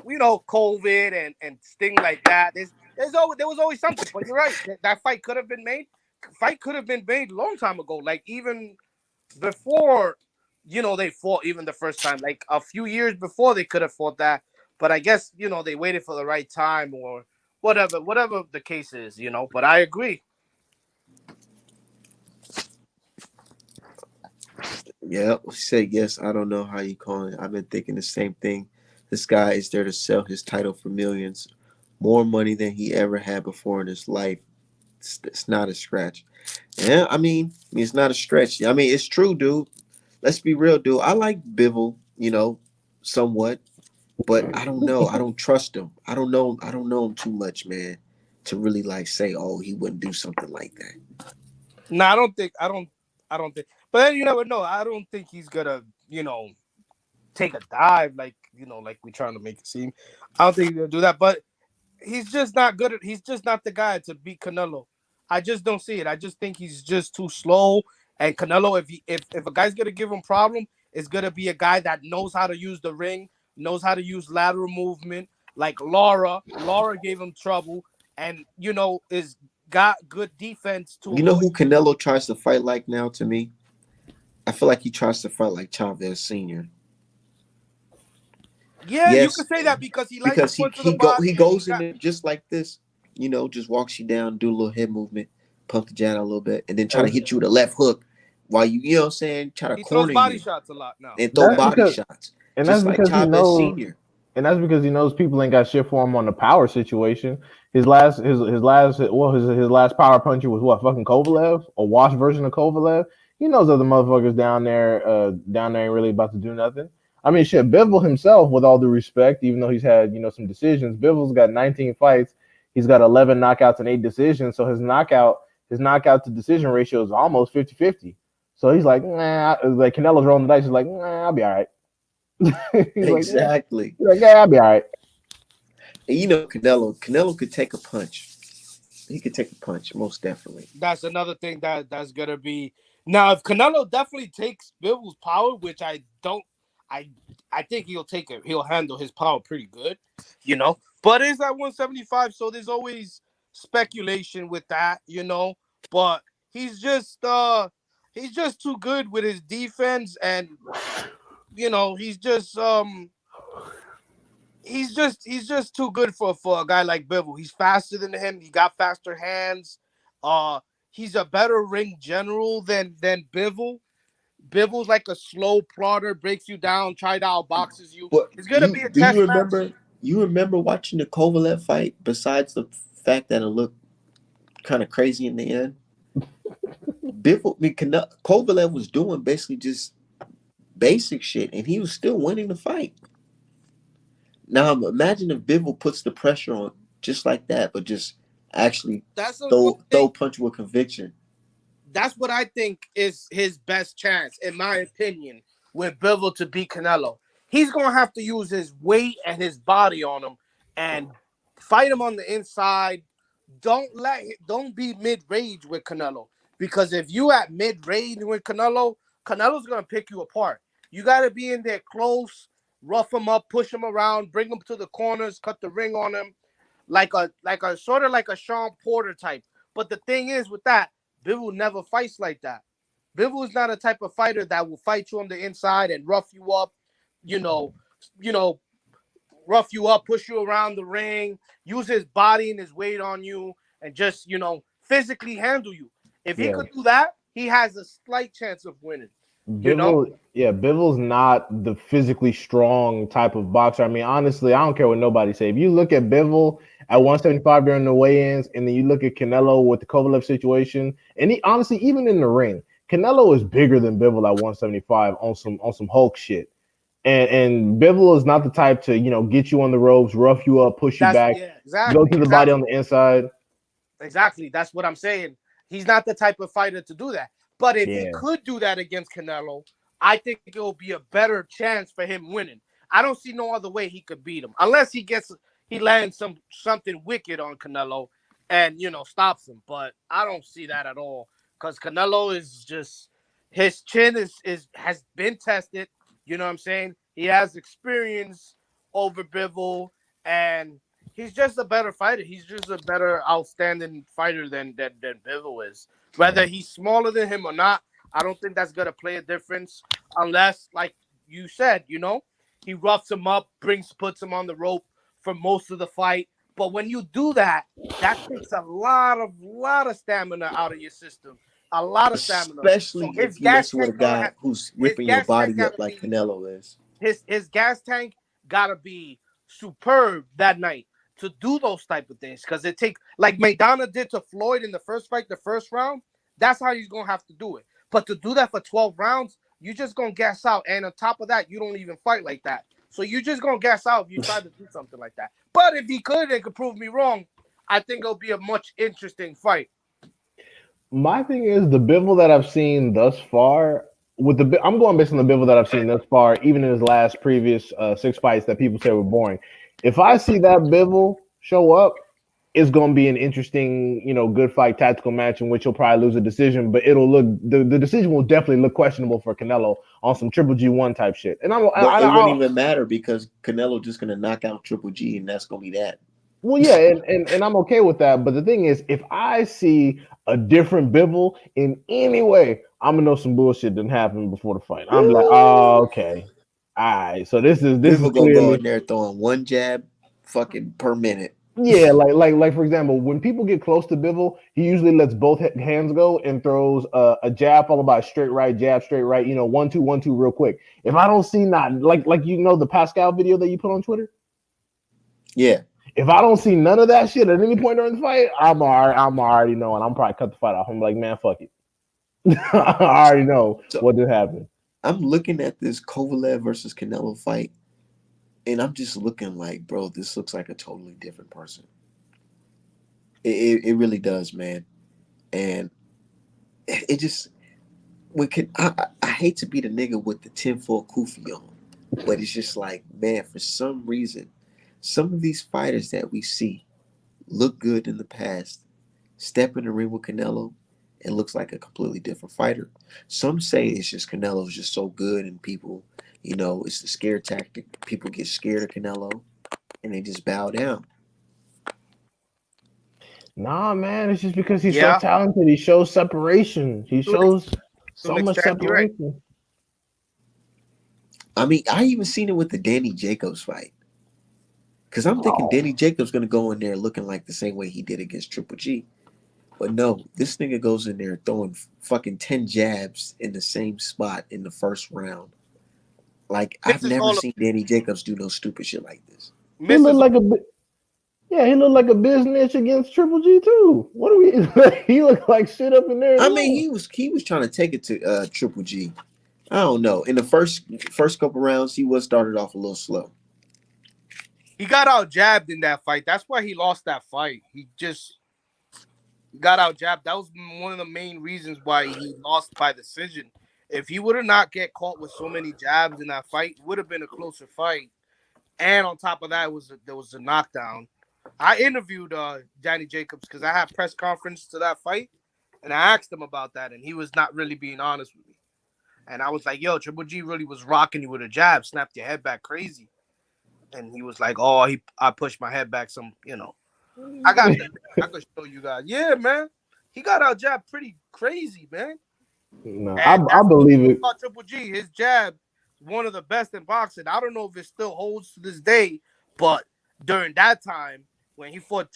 COVID and things like that. There was always something. But you're right. That fight could have been made. Fight could have been made a long time ago. Like even before, they fought even the first time. Like a few years before, they could have fought that. But I guess they waited for the right time or whatever the case is. But I agree. Yeah, say yes. I don't know how you call it. I've been thinking the same thing. This guy is there to sell his title for millions, more money than he ever had before in his life. It's not a scratch. Yeah, I mean, it's not a stretch. I mean, it's true, dude. Let's be real, dude. I like Bivol, somewhat, but I don't know. I don't trust him. I don't know. I don't know him too much, man, to really like say, oh, he wouldn't do something like that. No, I don't think. I don't think. But then you never know. I don't think he's gonna take a dive like we trying to make it seem. I don't think he's gonna do that. But he's just not good. He's just not the guy to beat Canelo. I just don't see it. I just think he's just too slow. And Canelo, if a guy's gonna give him problem, it's gonna be a guy that knows how to use the ring, knows how to use lateral movement. Like Laura. Laura gave him trouble, and is got good defense to You know avoid. who Canelo tries to fight like now to me? I feel like he tries to fight like Chavez Sr. Yeah, you Yes, can say that because he likes to because he punch to the he go he body, and he goes in got there just like this, just walks you down, do a little head movement, pump the jab a little bit, and then try to And hit you with a left hook while you know what I'm saying, try to he throws corner body you shots a lot now. and throw that's Yeah, body because shots, and that's just like because he Chavez knows Sr. and that's because he knows people ain't got shit for him on the power situation. His last power puncher was what, fucking Kovalev, a wash version of Kovalev. He knows other motherfuckers down there ain't really about to do nothing. I mean, shit, Bivol himself, with all due respect, even though he's had some decisions, Bivol's got 19 fights. He's got 11 knockouts and 8 decisions. So his knockout to decision ratio is almost 50-50. So he's like, nah, like Canelo's rolling the dice. He's like, nah, I'll be all right. he's like, yeah, Exactly. yeah, I'll be all right. And Canelo could take a punch. He could take a punch, most definitely. that's another thing that's gonna be now. If Canelo definitely takes Bivol's power, which I don't, I I think he'll take it. He'll handle his power pretty good, you know. But it's at 175, so there's always speculation with that. But he's just too good with his defense, and he's just too good for a guy like Bivol. He's faster than him. He got faster hands. Uh, he's a better ring general than Bivol. Bivol's like a slow plotter, breaks you down, try to boxes you. But It's gonna you be a do you test match. remember you remember watching the Kovalev fight? Besides the fact that it looked kind of crazy in the end, Kovalev was doing basically just basic shit, and he was still winning the fight. Now imagine if Bivol puts the pressure on just like that, but just actually That's the one throw thing. punch with conviction. That's what I think is his best chance, in my opinion, with Bivol to beat Canelo. He's gonna have to use his weight and his body on him and fight him on the inside. Don't be mid range with Canelo, because if you at mid range with Canelo, Canelo's gonna pick you apart. You gotta be in there close, rough him up, push him around, bring him to the corners, cut the ring on him, like a sort of like a Sean Porter type. But the thing is with that, Bivol never fights like that. Bivol is not a type of fighter that will fight you on the inside and rough you up, you know, you know, rough you up, push you around the ring, use his body and his weight on you, and just physically handle you. If he Yeah, could do that, he has a slight chance of winning. You know, Bivol's not the physically strong type of boxer. I mean, honestly, I don't care what nobody say. If you look at Bivol at 175 during the weigh-ins, and then you look at Canelo with the Kovalev situation, and he honestly, even in the ring, Canelo is bigger than Bivol at 175 on some Hulk shit. And Bivol is not the type to get you on the ropes, rough you up, push you that's back, yeah, go exactly, to the body on exactly. the inside. Exactly. That's what I'm saying. He's not the type of fighter to do that. But if he Yeah, could do that against Canelo, I think it will be a better chance for him winning. I don't see no other way he could beat him unless he lands something wicked on Canelo and stops him. But I don't see that at all because Canelo is just his chin has been tested. You know what I'm saying? He has experience over Bivol, and he's just a better fighter. He's just a better, outstanding fighter than Bivol is. Whether he's smaller than him or not, I don't think that's gonna play a difference unless, like you said, he roughs him up, puts him on the rope for most of the fight. But when you do that, that takes a lot of stamina out of your system. A lot of stamina. So Especially if you messing with a guy who's his ripping your gas tank body up gotta like be Canelo is. his gas tank gotta be superb that night to do those type of things. Because it takes, like Maidana did to Floyd in the first fight, the first round. That's how he's gonna have to do it. But to do that for 12 rounds, you're just gonna gas out. And on top of that, you don't even fight like that. So you're just gonna gas out if you try to do something like that. But if he could and could prove me wrong, I think it'll be a much interesting fight. My thing is the Bivol that I've seen thus far. I'm going based on the Bivol that I've seen thus far, even in his last previous 6 fights that people say were boring. If I see that Bivol show up, it's going to be an interesting, good fight, tactical match in which he'll probably lose a decision, but it'll look the decision will definitely look questionable for Canelo on some Triple G1 type shit. And But it wouldn't even matter because Canelo just gonna knock out Triple G, and that's gonna be that. Well, yeah, and I'm okay with that. But the thing is, if I see a different Bivol in any way, I'm gonna know some bullshit didn't happen before the fight. I'm like, oh, okay, all right. So this is People gonna go in clearly, there throwing one jab, fucking per minute. yeah, like for example, when people get close to Bivol, he usually lets both hands go and throws a jab followed by a straight right, jab, straight right. 1-2, 1-2, real quick. If I don't see not like the Pascal video that you put on Twitter. Yeah. If I don't see none of that shit at any point during the fight, I'm already knowing. I'm probably cut the fight off. I'm like, man, fuck it. I already know what did happen. I'm looking at this Kovalev versus Canelo fight, and I'm just looking like, bro, this looks like a totally different person. It really does, man. And it just I hate to be the nigga with the tinfoil kufi on, but it's just like, man, for some reason, some of these fighters that we see look good in the past, step in the ring with Canelo, and looks like a completely different fighter. Some say it's just Canelo's just so good, and people, it's the scare tactic. People get scared of Canelo, and they just bow down. Nah, man, it's just because he's so talented. He shows separation. He shows so much separation. Right. I mean, I even seen it with the Danny Jacobs fight. Because I'm thinking Danny Jacobs going to go in there looking like the same way he did against Triple G. But no, this nigga goes in there throwing fucking 10 jabs in the same spot in the first round. Like, I've never seen Danny Jacobs do no stupid shit like this. He looked like he looked like a business against Triple G too. What do we? He looked like shit up in there. I mean, he was trying to take it to Triple G. I don't know. In the first couple rounds, he was started off a little slow. He got out jabbed in that fight. That's why he lost that fight. He just got out jabbed. That was one of the main reasons why he lost by decision. If he would have not get caught with so many jabs in that fight, it would have been a closer fight. And on top of that, there was a knockdown. I interviewed Danny Jacobs because I had press conference to that fight, and I asked him about that, and he was not really being honest with me. And I was like, yo, Triple G really was rocking you with a jab, snapped your head back crazy. And he was like, oh, I pushed my head back some, I could show you guys. Yeah, man. He got out jab pretty crazy, man. No, I believe it. About Triple G, his jab is one of the best in boxing. I don't know if it still holds to this day, but during that time when he fought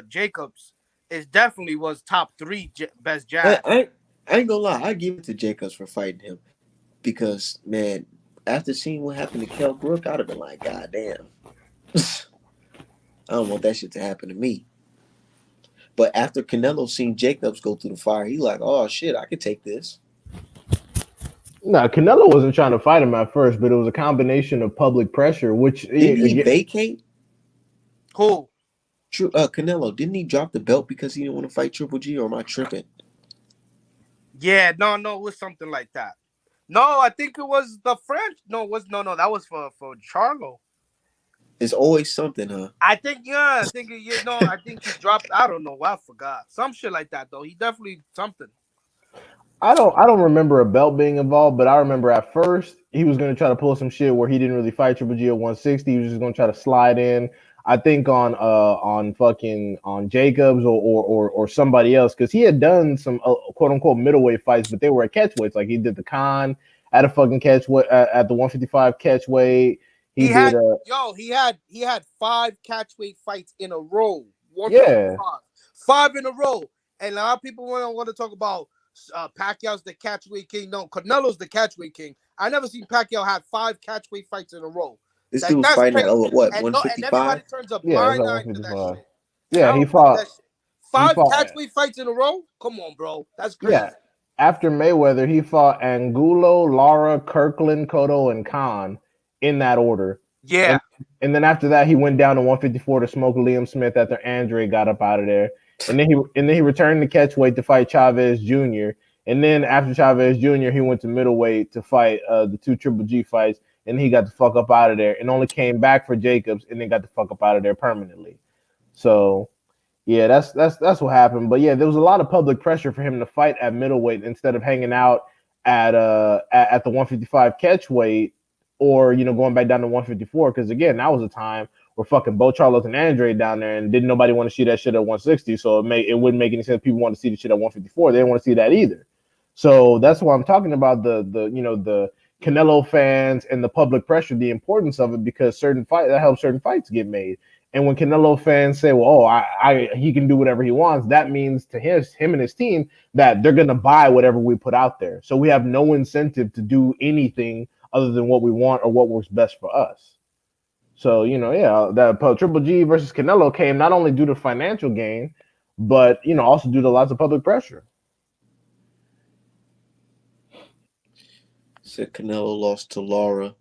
Jacobs, it definitely was top 3 best jab. I ain't gonna lie. I give it to Jacobs for fighting him because, man, after seeing what happened to Kell Brook, I'd have been like, God damn. I don't want that shit to happen to me. But after Canelo seen Jacobs go through the fire, he like, oh shit, I could take this. No, Canelo wasn't trying to fight him at first, but it was a combination of public pressure, which didn't he vacate? Who? Canelo, didn't he drop the belt because he didn't want to fight Triple G, or am I tripping? Yeah, no, it was something like that. No, I think it was the French. No, it was no. That was for Charlo. It's always something, huh? I think yeah. I think you know. I think he dropped. I don't know. I forgot some shit like that though. He definitely something. I don't remember a belt being involved, but I remember at first he was gonna try to pull some shit where he didn't really fight Triple G at 160. He was just gonna try to slide in. I think on fucking on Jacobs or somebody else because he had done some quote unquote middleweight fights, but they were at catchweights. Like he did the con at a fucking catchweight at the 155 catchweight. He He did had yo. He had 5 catchweight fights in a row. yeah 155, 5 in a row. And a lot of people want to talk about Pacquiao's the catchweight king. No, Canelo's the catchweight king. I never seen Pacquiao have 5 catchweight fights in a row. This dude Like was that's fighting at crazy. what And no, and everybody 155? turns a yeah it was blind at eye to that 155. shit. And Yeah, I don't like that shit. he Five fought catchweight fights in a row? Come on, bro. That's yeah crazy. after Mayweather, he fought Angulo, Lara, Kirkland, Cotto, and Khan in that order. And Yeah. and then after that, he went down to 154 to smoke Liam Smith after Andre got up out of there. And then he returned to catchweight to fight Chavez Jr. And then after Chavez Jr., he went to middleweight to fight the two Triple G fights. And he got the fuck up out of there and only came back for Jacobs and then got the fuck up out of there permanently. So yeah, that's what happened. But yeah, there was a lot of public pressure for him to fight at middleweight instead of hanging out at the 155 catchweight or going back down to 154 because again, that was a time where fucking Bo Charlos and Andre down there and didn't nobody want to see that shit at 160. So it wouldn't make any sense. People want to see the shit at 154. They didn't want to see that either. So that's why I'm talking about the Canelo fans and the public pressure, the importance of it because certain fight that helps certain fights get made. And when Canelo fans say, "Well, he can do whatever he wants," that means to him and his team that they're gonna buy whatever we put out there. So we have no incentive to do anything other than what we want or what works best for us. So yeah, that Triple G versus Canelo came not only due to financial gain, but also due to lots of public pressure. Said Canelo lost to Laura.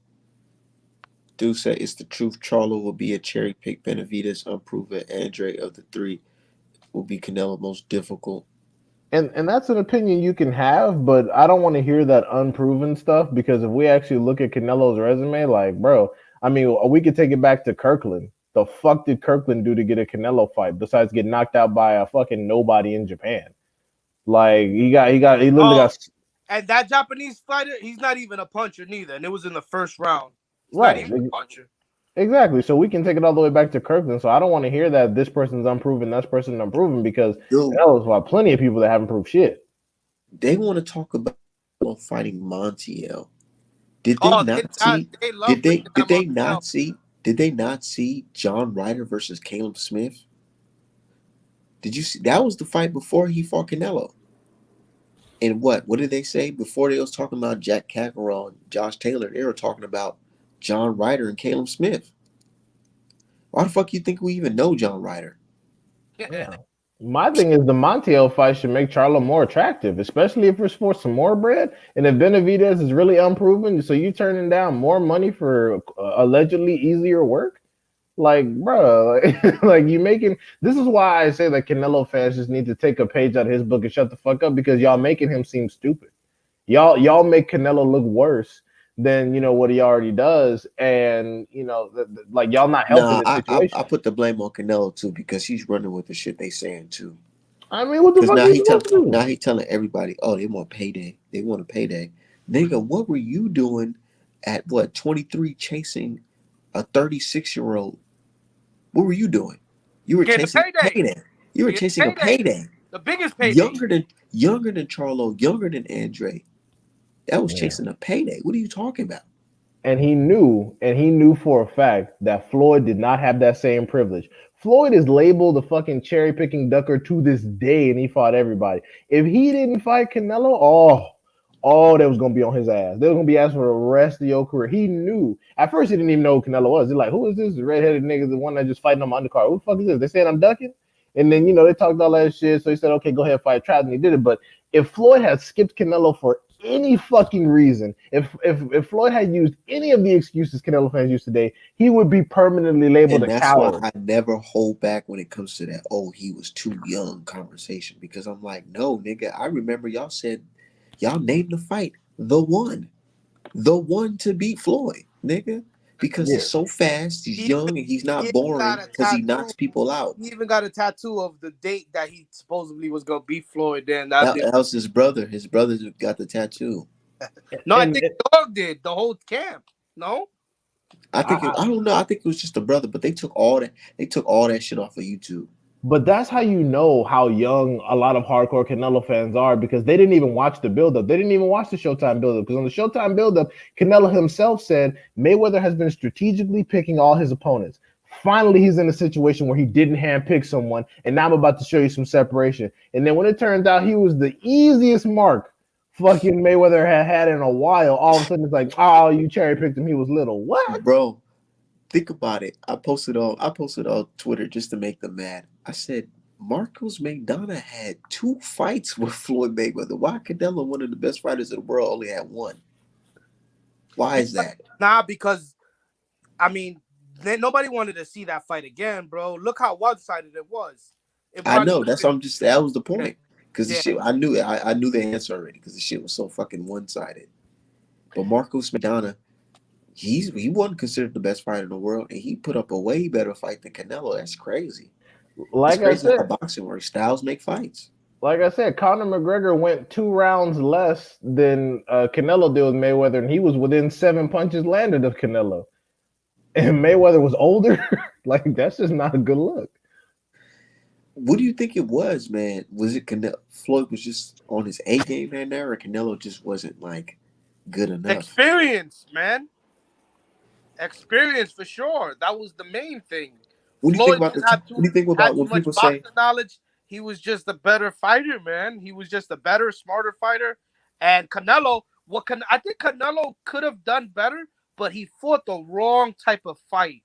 Dude said it's the truth. Charlo will be a cherry pick. Benavides unproven. Andre of the three will be Canelo most difficult. And that's an opinion you can have, but I don't want to hear that unproven stuff because if we actually look at Canelo's resume, like, bro, I mean, we could take it back to Kirkland. The fuck did Kirkland do to get a Canelo fight besides get knocked out by a fucking nobody in Japan? Like he literally Oh, got and that Japanese fighter, he's not even a puncher neither. And it was in the first round. He's not right. even a puncher. Exactly. So we can take it all the way back to Kirkland. So I don't want to hear that this person's unproven, that person's unproven because Dude, Canelo's got plenty of people that haven't proved shit. they want to talk about fighting Montiel. Did they Oh, not see? they love Did they bringing did that they up. not see? Did they not see John Ryder versus Caleb Smith? Did you see? That was the fight before he fought Canelo. And what did they say before they was talking about Jack Cackerell and Josh Taylor? They were talking about John Ryder and Caleb Smith. Why the fuck you think we even know John Ryder? Yeah. My thing is the Montiel fight should make Charlo more attractive, especially if it's for some more bread. And if Benavidez is really unproven, so you turning down more money for allegedly easier work? Like, bro, like you making this is why I say that Canelo fans just need to take a page out of his book and shut the fuck up because y'all making him seem stupid. Y'all make Canelo look worse than what he already does, and like y'all not helping Nah, the I situation. put the blame on Canelo too because he's running with the shit they saying too. I mean, what the Because fuck are you supposed to do? now he telling everybody, oh, they want payday. They want a payday. Nigga, what were you doing at 23 chasing a 36-year-old? What were you doing? You were Getting a chasing a payday. payday. You were Getting chasing a payday. payday. The biggest payday. Younger than Charlo, younger than Andre. That was Yeah. chasing a payday. What are you talking about? And he knew for a fact that Floyd did not have that same privilege. Floyd is labeled a fucking cherry picking ducker to this day, and he fought everybody. If he didn't fight Canelo, that was gonna be on his ass. They was gonna be asked for the rest of your career. He knew. At first, he didn't even know who Canelo was. He's like, "Who is this redheaded nigga? The one that just fighting on my undercard? Who the fuck is this?" They said I'm ducking, and then they talked all that shit. So he said, "Okay, go ahead, fight Travis," and he did it. But if Floyd had skipped Canelo for any fucking reason, if Floyd had used any of the excuses Canelo fans use today, he would be permanently labeled And a that's why coward. I never hold back when it comes to that, oh, he was too young conversation. Because I'm like, no, nigga, I remember y'all said, y'all named the fight the one. The one to beat Floyd, nigga. Because Yeah, he's so fast, he's He young, and he's he not even got boring a because he tattoo. knocks people out. He even got a tattoo of the date that he supposedly was gonna beat Floyd. Then that That, did. that was his brother. His brother got the tattoo. No, I and think Dog did the whole camp. No, I don't know. I think it was just the brother, but they took all that. They took all that shit off of YouTube. But that's how you know how young a lot of hardcore Canelo fans are because they didn't even watch the buildup. They didn't even watch the Showtime buildup because on the Showtime buildup, Canelo himself said Mayweather has been strategically picking all his opponents. Finally, he's in a situation where he didn't handpick someone, and now I'm about to show you some separation. And then when it turns out he was the easiest mark fucking Mayweather had had in a while, all of a sudden it's like, oh, you cherry picked him. He was little. What? Bro, think about it. I posted on Twitter just to make them mad. I said Marcos McDonough had 2 fights with Floyd Mayweather. Why Canelo, one of the best fighters in the world, only had one? Why is that? nah, because I mean, nobody wanted to see that fight again, bro. Look how one-sided it was. It I probably know. That's what I'm just. That was the yeah, point. Because the yeah. shit, I knew it. I knew the answer already. Because the shit was so fucking one sided. But Marcos McDonough, he wasn't considered the best fighter in the world, and he put up a way better fight than Canelo. That's crazy. It's Like I crazy how said, boxing works. Styles make fights. Conor McGregor went 2 rounds less than Canelo did with Mayweather, and he was within 7 punches landed of Canelo. And Mayweather was older. Like that's just not a good look. What do you think it was, man? Was it Canelo? Floyd was just on his A game that night, or Canelo just wasn't like good enough? Experience, man. Experience for sure. That was the main thing. What do you think Floyd about just had What do you think had about too when much people say, boxing knowledge. He was just a better fighter, man. He was just a better, smarter fighter. And Canelo, I think Canelo could have done better, but he fought the wrong type of fight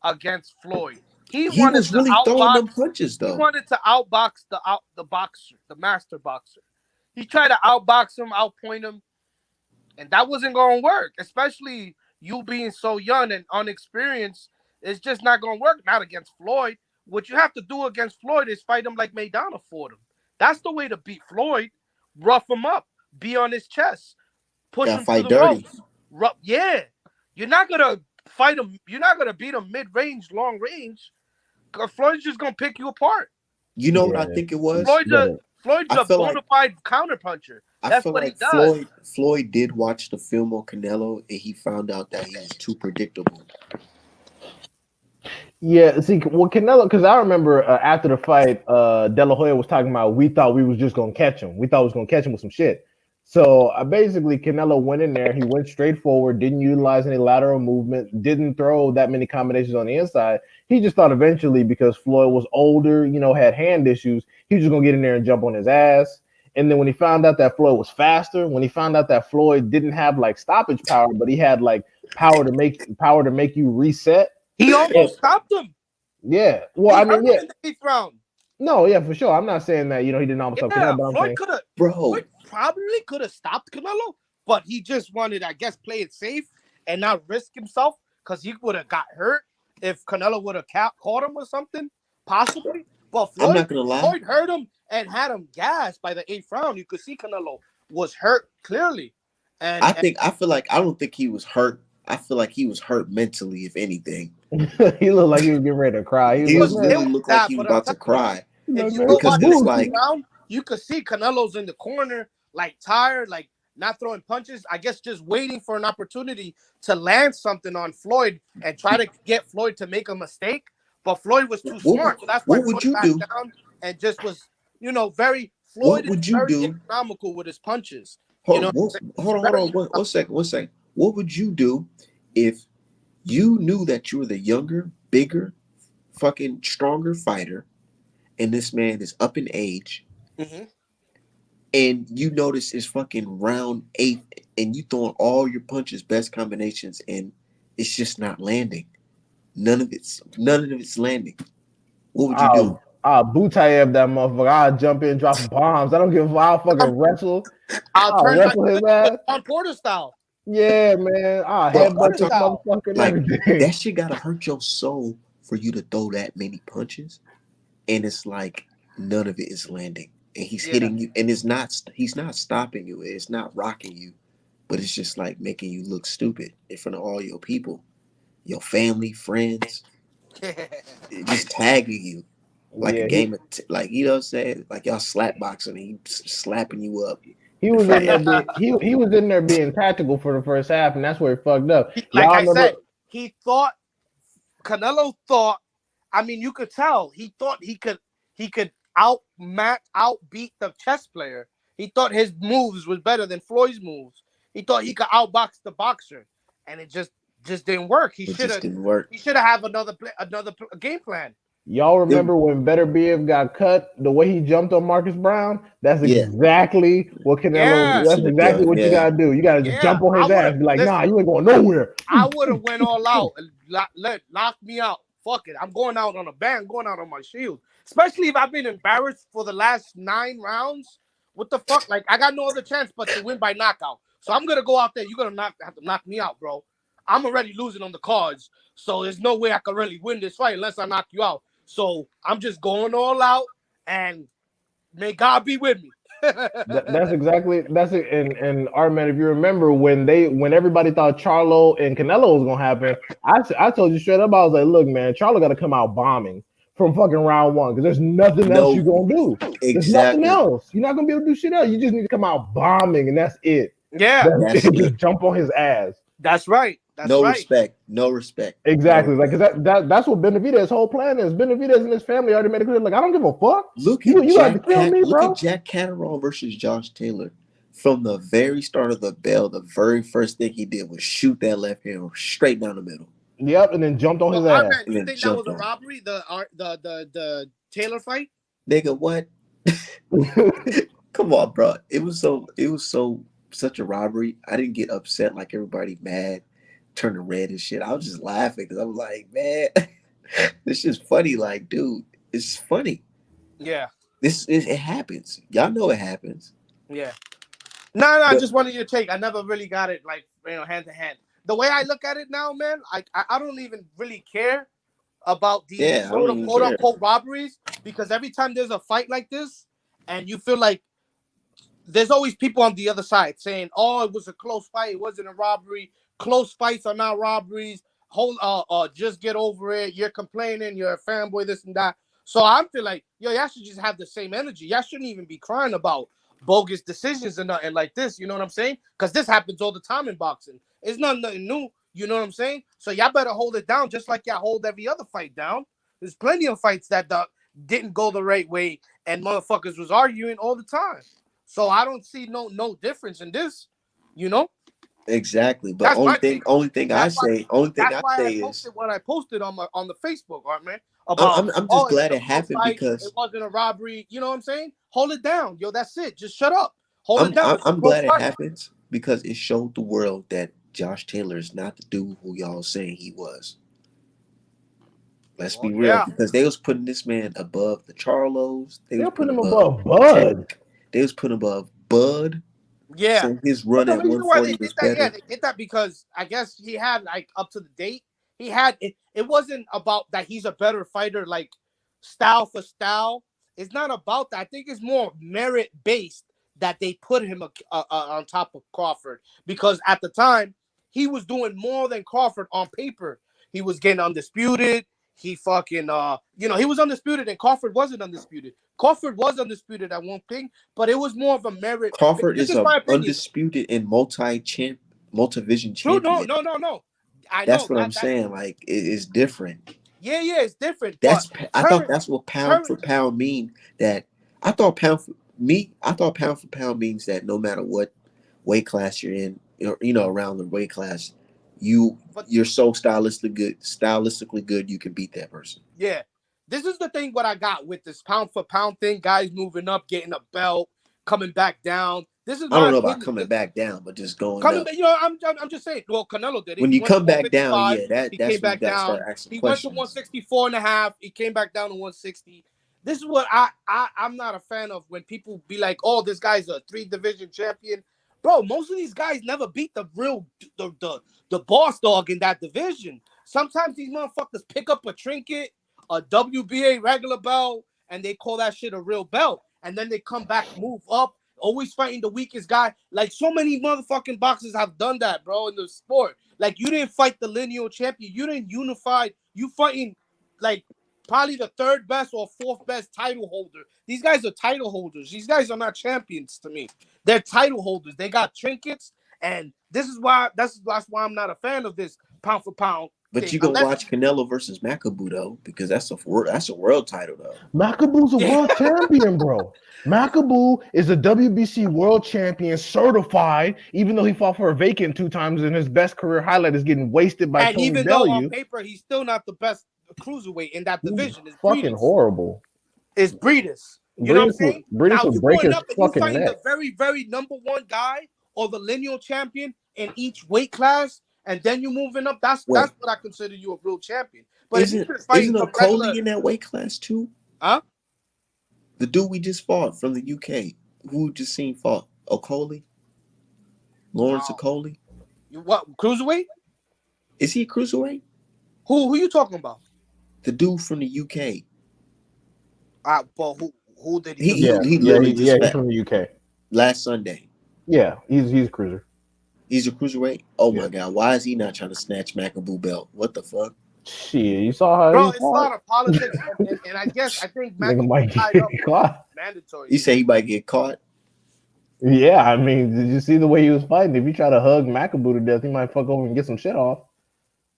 against Floyd. He he wanted was to really throwing them outbox. punches He though? wanted to outbox the boxer, the master boxer. He tried to outbox him, outpoint him, and that wasn't going to work. Especially you being so young and unexperienced, it's just not going to work. Not against Floyd. What you have to do against Floyd is fight him like Maidana fought him. That's the way to beat Floyd. Rough him up, be on his chest, push Got to him to fight the dirty. ropes. Yeah, you're not gonna fight him. You're not gonna beat him mid-range, long range. Cause Floyd's just gonna pick you apart. You know what I Yeah, think it you was? gotta. Floyd's I a feel bona like fide counterpuncher. I That's feel what he like does. Floyd did watch the film on Canelo, and he found out that he was too predictable. Yeah, see, well, Canelo, because I remember after the fight, De La Hoya was talking about we thought we was just gonna catch him. We thought we was gonna catch him with some shit. So basically, Canelo went in there. He went straight forward, didn't utilize any lateral movement, didn't throw that many combinations on the inside. He just thought eventually, because Floyd was older, had hand issues, he was just gonna get in there and jump on his ass. And then when he found out that Floyd was faster, when he found out that Floyd didn't have like stoppage power, but he had like power to make you reset. He almost stopped him. Yeah. Well, He I hurt mean, him yeah. in the 8th round. No, yeah, for sure. I'm not saying that, he didn't almost stop Canelo, Yeah, but I'm saying, Bro, Floyd probably could have stopped Canelo, but he just wanted, I guess, play it safe and not risk himself because he would have got hurt if Canelo would have caught him or something, possibly. But I'm not gonna lie. Floyd hurt him and had him gassed by the 8th round. You could see Canelo was hurt clearly, and I feel like I don't think he was hurt. I feel like he was hurt mentally, if anything. he looked like he was getting ready to cry. He was He like, was man, it literally was looked like that. he was But I'm about to telling you, cry if you man, go it's because watch it was the caboose. like 8th round, you could see Canelo's in the corner, like tired, like not throwing punches. I guess just waiting for an opportunity to land something on Floyd and try to get Floyd to make a mistake. But Floyd was too what smart, so that's why what would Floyd you backed do? down and just was, very. Floyd What is would you very do? economical with his punches. You know what I'm saying? He's Hold very on, one second, one second. What would you do if you knew that you were the younger, bigger, fucking stronger fighter, and this man is up in age, Mhm. and you notice it's fucking round 8, and you throwing all your punches, best combinations, and it's just not landing. None of it's landing. What would you do? I'll bootayab that motherfucker. I'll jump in, drop bombs. I don't give a fuck. I'll I'm, fucking wrestle. I'll I'll turn my wrestle his switch to ass. John Porter style. Yeah, man. I'll Bro, I'm headbutt Porter this talking style. motherfucker and like everything. that shit gotta hurt your soul for you to throw that many punches, and it's like none of it is landing, and he's Yeah. hitting you, and he's not stopping you, it's not rocking you. but it's just like making you look stupid in front of all your people, your family, friends, just tagging you like a Yeah, game of like you know what I'm saying, like y'all slap boxing and he slapping you up he in was front in of there everybody. being he was in there being tactical for the first half, and that's where he fucked up. Like Y'all I remember? said, he thought Canelo thought. I mean, you could tell he thought he could outbeat the chess player. He thought his moves was better than Floyd's moves. He thought he could outbox the boxer, and it just didn't work. He It should just have didn't work. he should have have another game plan. Y'all It, remember when Better Biev got cut? The way he jumped on Marcus Brown. That's yeah, exactly what Canelo. Yeah, it That's should have exactly done. what you Yeah, gotta do. You gotta just yeah. jump on I his would ass. have And be like, nah, listen. you ain't going nowhere. I would have went all out and knock me out. Fuck it. I'm going out on a bang, going out on my shield. Especially if I've been embarrassed for the last 9 rounds. What the fuck? Like I got no other chance but to win by knockout. So I'm gonna go out there. You're gonna have to knock me out, bro. I'm already losing on the cards. So there's no way I can really win this fight unless I knock you out. So I'm just going all out and may God be with me. That's exactly that's it. And Arman, if you remember when everybody thought Charlo and Canelo was gonna happen, I told you straight up, I was like, look, man, Charlo got to come out bombing from fucking round one because there's nothing else you no, gonna do. There's nothing exactly. else. You're not gonna be able to do shit else. You just need to come out bombing, and that's it. Yeah, That's That's it. it. Just jump on his ass. that's right. That's No right. respect. No respect. No Exactly. Like, cause respect. that's what Benavidez' whole plan is. Benavidez and his family already made it clear. Like, I don't give a fuck. Look at You got to kill me, Look at bro. Jack Catterall versus Josh Taylor. From the very start of the bell, the very first thing he did was shoot that left hand straight down the middle Yep, and then jumped on So, his ass. Arman, and you then think that was jumped a on him. robbery? The Taylor fight? Nigga, what? Come on, bro. It was so such a robbery. I didn't get upset like everybody mad, turning red and shit. I was just laughing because I was like, man, this is funny. Like, dude, it's funny. Yeah, It happens. Y'all know it happens. yeah. No, I But just wanted you to take. I never really got it like hand to hand. The way I look at it now, man, I don't even really care about these yeah, I don't even quote care. unquote robberies because every time there's a fight like this, and you feel like there's always people on the other side saying, "Oh, it was a close fight. It wasn't a robbery. Close fights are not robberies. Hold, just get over it. You're complaining. You're a fanboy. This and that." So I feel like, yo, y'all should just have the same energy. Y'all shouldn't even be crying about bogus decisions and nothing like this. You know what I'm saying? Because this happens all the time in boxing. It's not nothing new. You know what I'm saying? So y'all better hold it down, just like y'all hold every other fight down. There's plenty of fights that didn't go the right way, and motherfuckers was arguing all the time. So I don't see no difference in this. You know, Exactly. But that's my take on it. That's why only thing that's I why I say is posted what I posted on the Facebook, right, man? About I'm just oh, it was glad a it close happened fight. It because wasn't a robbery. You know what I'm saying? Hold it down, yo. That's it. Just shut up. Hold it down. It's a I'm close glad it fight. happens because it showed the world that Josh Taylor is not the dude who y'all saying he was. Let's Well, be real, yeah, because they was putting this man above the Charlos. They was They'll put putting him above above Bud. Tank. They was putting above Bud. yeah. Saying his But run the at reason why they 140 did was that, yeah, better. they did that because I guess he had like up to the date. He had it. It wasn't about that he's a better fighter, like style for style. It's not about that. I think it's more merit based that they put him on top of Crawford because at the time he was doing more than Crawford on paper. He was getting undisputed. He fucking he was undisputed and Crawford wasn't undisputed. Crawford was undisputed at one thing, but it was more of a merit. Crawford This is is a my opinion. undisputed and multi-vision True, no, champion. no, no, no. I That's know what I'm that. saying. Like it is different. Yeah, yeah, it's different. But I thought current, that's what pound current. for pound mean. That I thought pound for pound means that no matter what weight class you're in, around the weight class, But you're so stylistically good, you can beat that person. yeah, this is the thing. What I got with this pound for pound thing, guys moving up, getting a belt, coming back down. This is I my don't know about opinion. coming back down, but just going Coming up. back, I'm just saying. Well, Canelo did it. When He you went to come back down, 155. yeah, He came that's when you back gotta start down. asking He went to questions. 164 and a half. He came back down to 160. This is what I'm not a fan of when people be like, "Oh, this guy's a 3 division champion." Bro, most of these guys never beat the boss dog in that division. Sometimes these motherfuckers pick up a trinket, a WBA regular belt, and they call that shit a real belt. And then they come back, move up, always fighting the weakest guy. Like so many motherfucking boxers have done that, bro, in the sport. Like you didn't fight the lineal champion. You didn't unify. You fighting like probably the third best or fourth best title holder. These guys are title holders. These guys are not champions to me. They're title holders. They got trinkets, and this is why that's why I'm not a fan of this pound for pound But thing. you gonna Unless watch Canelo versus Makabu though, because that's a world title though. Makabu's a world champion, bro. Makabu is a WBC world champion certified, even though he fought for a vacant 2 times and his best career highlight is getting wasted by and Tony even though on Bellew. paper he's still not the best cruiserweight in that He's division, it's fucking Breeders. horrible. It's Breeders. You know what I'm saying? Breeders Now will you break going his up and you fucking fighting neck. the very, very number one guy or the lineal champion in each weight class, and then you moving up. That's what I consider you a real champion. But if you're just fighting isn't some regular, Okolie in that weight class too? huh? The dude we just fought from the UK, who we just seen fought, Okolie, Lawrence Okolie. You what cruiserweight? Is he a cruiserweight? Who you talking about? The dude from the UK. But who did he? He literally just he's fought from the UK. last Sunday. Yeah, he's a cruiser. He's a cruiserweight. Oh my God, why is he not trying to snatch Makabu belt? What the fuck? Shit, you saw how Bro, he it's a fought? lot of politics, and I think Nigga might tied get up caught. mandatory. You say he might get caught? Yeah, I mean, did you see the way he was fighting? If you try to hug Makabu to death, he might fuck over and get some shit off.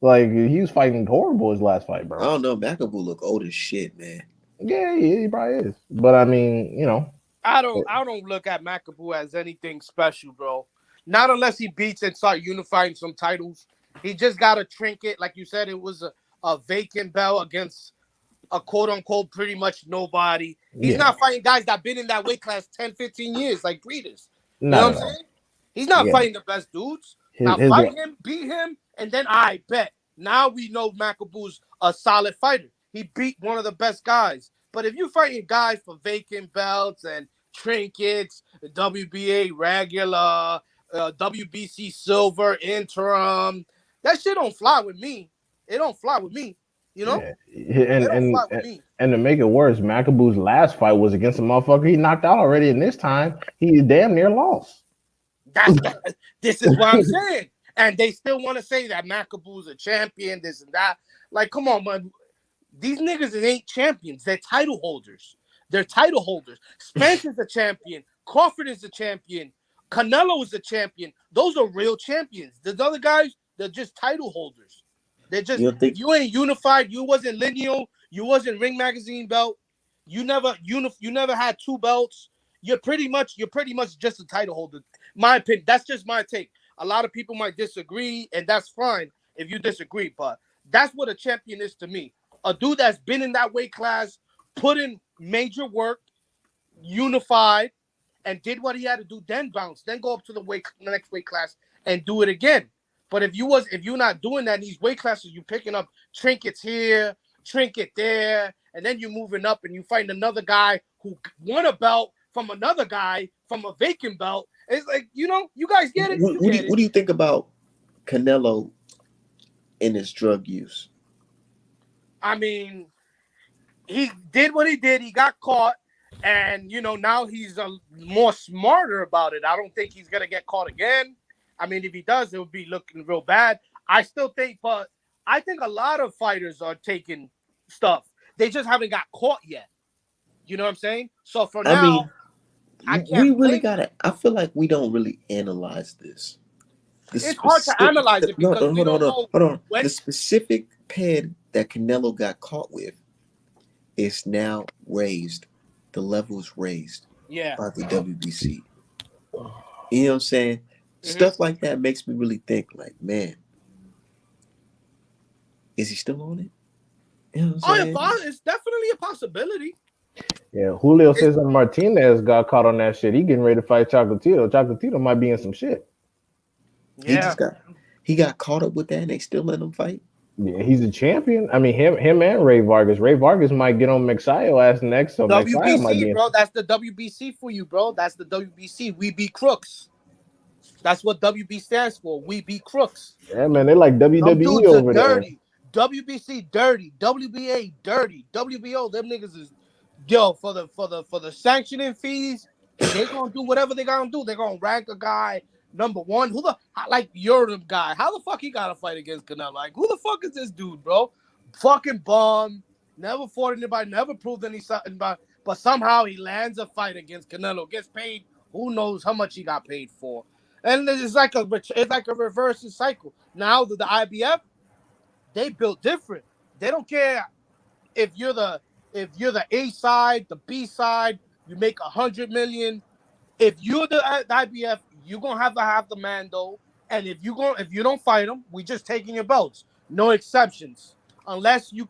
Like he was fighting horrible his last fight, bro. I don't know. Makabu look old as shit, man. Yeah, he probably is. But I mean, you know, I don't look at Makabu as anything special, bro. Not unless he beats and start unifying some titles. He just got a trinket, like you said. It was a vacant belt against a quote unquote pretty much nobody. He's not fighting guys that been in that weight class 10, 15 years like Breeders. You know what I'm saying? He's not fighting the best dudes. Fight him, beat him, and then I bet. Now we know Makabu's a solid fighter. He beat one of the best guys. But if you're fighting guys for vacant belts and trinkets, WBA regular, WBC silver interim, that shit don't fly with me. It don't fly with me. You know? And to make it worse, Makabu's last fight was against a motherfucker he knocked out already, and this time he damn near lost. This is what I'm saying. And they still want to say that Makabu's a champion, this and that. Like, come on, man. These niggas ain't champions. They're title holders. Spence is a champion. Crawford is a champion. Canelo is a champion. Those are real champions. The other guys, they're just title holders. They're just, you ain't unified. You wasn't lineal. You wasn't Ring Magazine belt. You never had 2 belts. You're pretty much just a title holder. My opinion. That's just my take. A lot of people might disagree, and that's fine if you disagree. But that's what a champion is to me. A dude that's been in that weight class, put in major work, unified, and did what he had to do, then bounce, then go up to the next weight class and do it again. But if you're not doing that in these weight classes, you're picking up trinkets here, trinket there, and then you're moving up and you find another guy who won a belt from another guy from a vacant belt. It's like, you guys get it. What do you think about Canelo and his drug use? I mean, he did what he did. He got caught, and now he's more smarter about it. I don't think he's gonna get caught again. I mean, if he does, it would be looking real bad. I think a lot of fighters are taking stuff. They just haven't got caught yet. You know what I'm saying? So for now, we really gotta. I feel like we don't really analyze this. It's hard to analyze it because we don't know. Hold on. The specific pen that Canelo got caught with is now raised. The level is raised by the WBC. You know what I'm saying? Mm-hmm. Stuff like that makes me really think, like, man, is he still on it? You know what I'm saying? It's definitely a possibility. Yeah, Julio Cesar Martinez got caught on that shit. He getting ready to fight Chocolatito. Chocolatito might be in some shit. Yeah. He got caught up with that and they still let him fight? Yeah, he's a champion. I mean, him and Ray Vargas. Ray Vargas might get on Mexayo ass next. So WBC, might be bro. That's the WBC for you, bro. That's the WBC. We be crooks. That's what WB stands for. We be crooks. Yeah, man. They like WWE over there. WBC dirty. WBA dirty. WBO, them niggas is for the sanctioning fees. They gonna do whatever they gonna do. They're gonna rank a guy number one. Like you're the guy? How the fuck he got to fight against Canelo? Like who the fuck is this dude, bro? Fucking bum. Never fought anybody. Never proved something. But somehow he lands a fight against Canelo. Gets paid. Who knows how much he got paid for? And it's like a reverse cycle. Now the IBF, they built different. They don't care if you're the A side, the B side. You make 100 million. If you're the IBF, you're gonna have to have the Mando, and if you don't fight them, we just taking your belts. No exceptions, unless you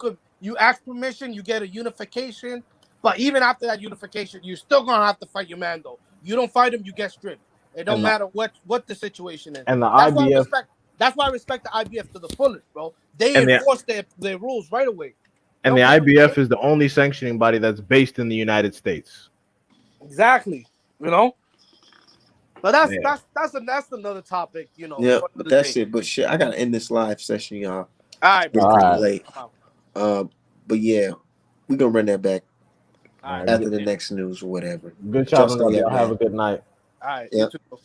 ask permission, you get a unification. But even after that unification, you're still gonna have to fight your Mando. You don't fight him, you get stripped. It don't And the matter what the situation is. and the That's why I IBF respect. That's why I respect the IBF to the fullest, bro. They and the enforce their rules right away. They and the don't care. IBF is the only sanctioning body that's based in the United States. Exactly. You know. But Yeah. that's another topic, Yeah, for but another that's day. it. But shit, I gotta end this live session, y'all. All right, Getting bro. All pretty right. late. But yeah, we gonna run that back All right. after the next news or whatever. Good But y'all chopping stay up. up, Y'all have man. a good night. All right. Yeah. You too.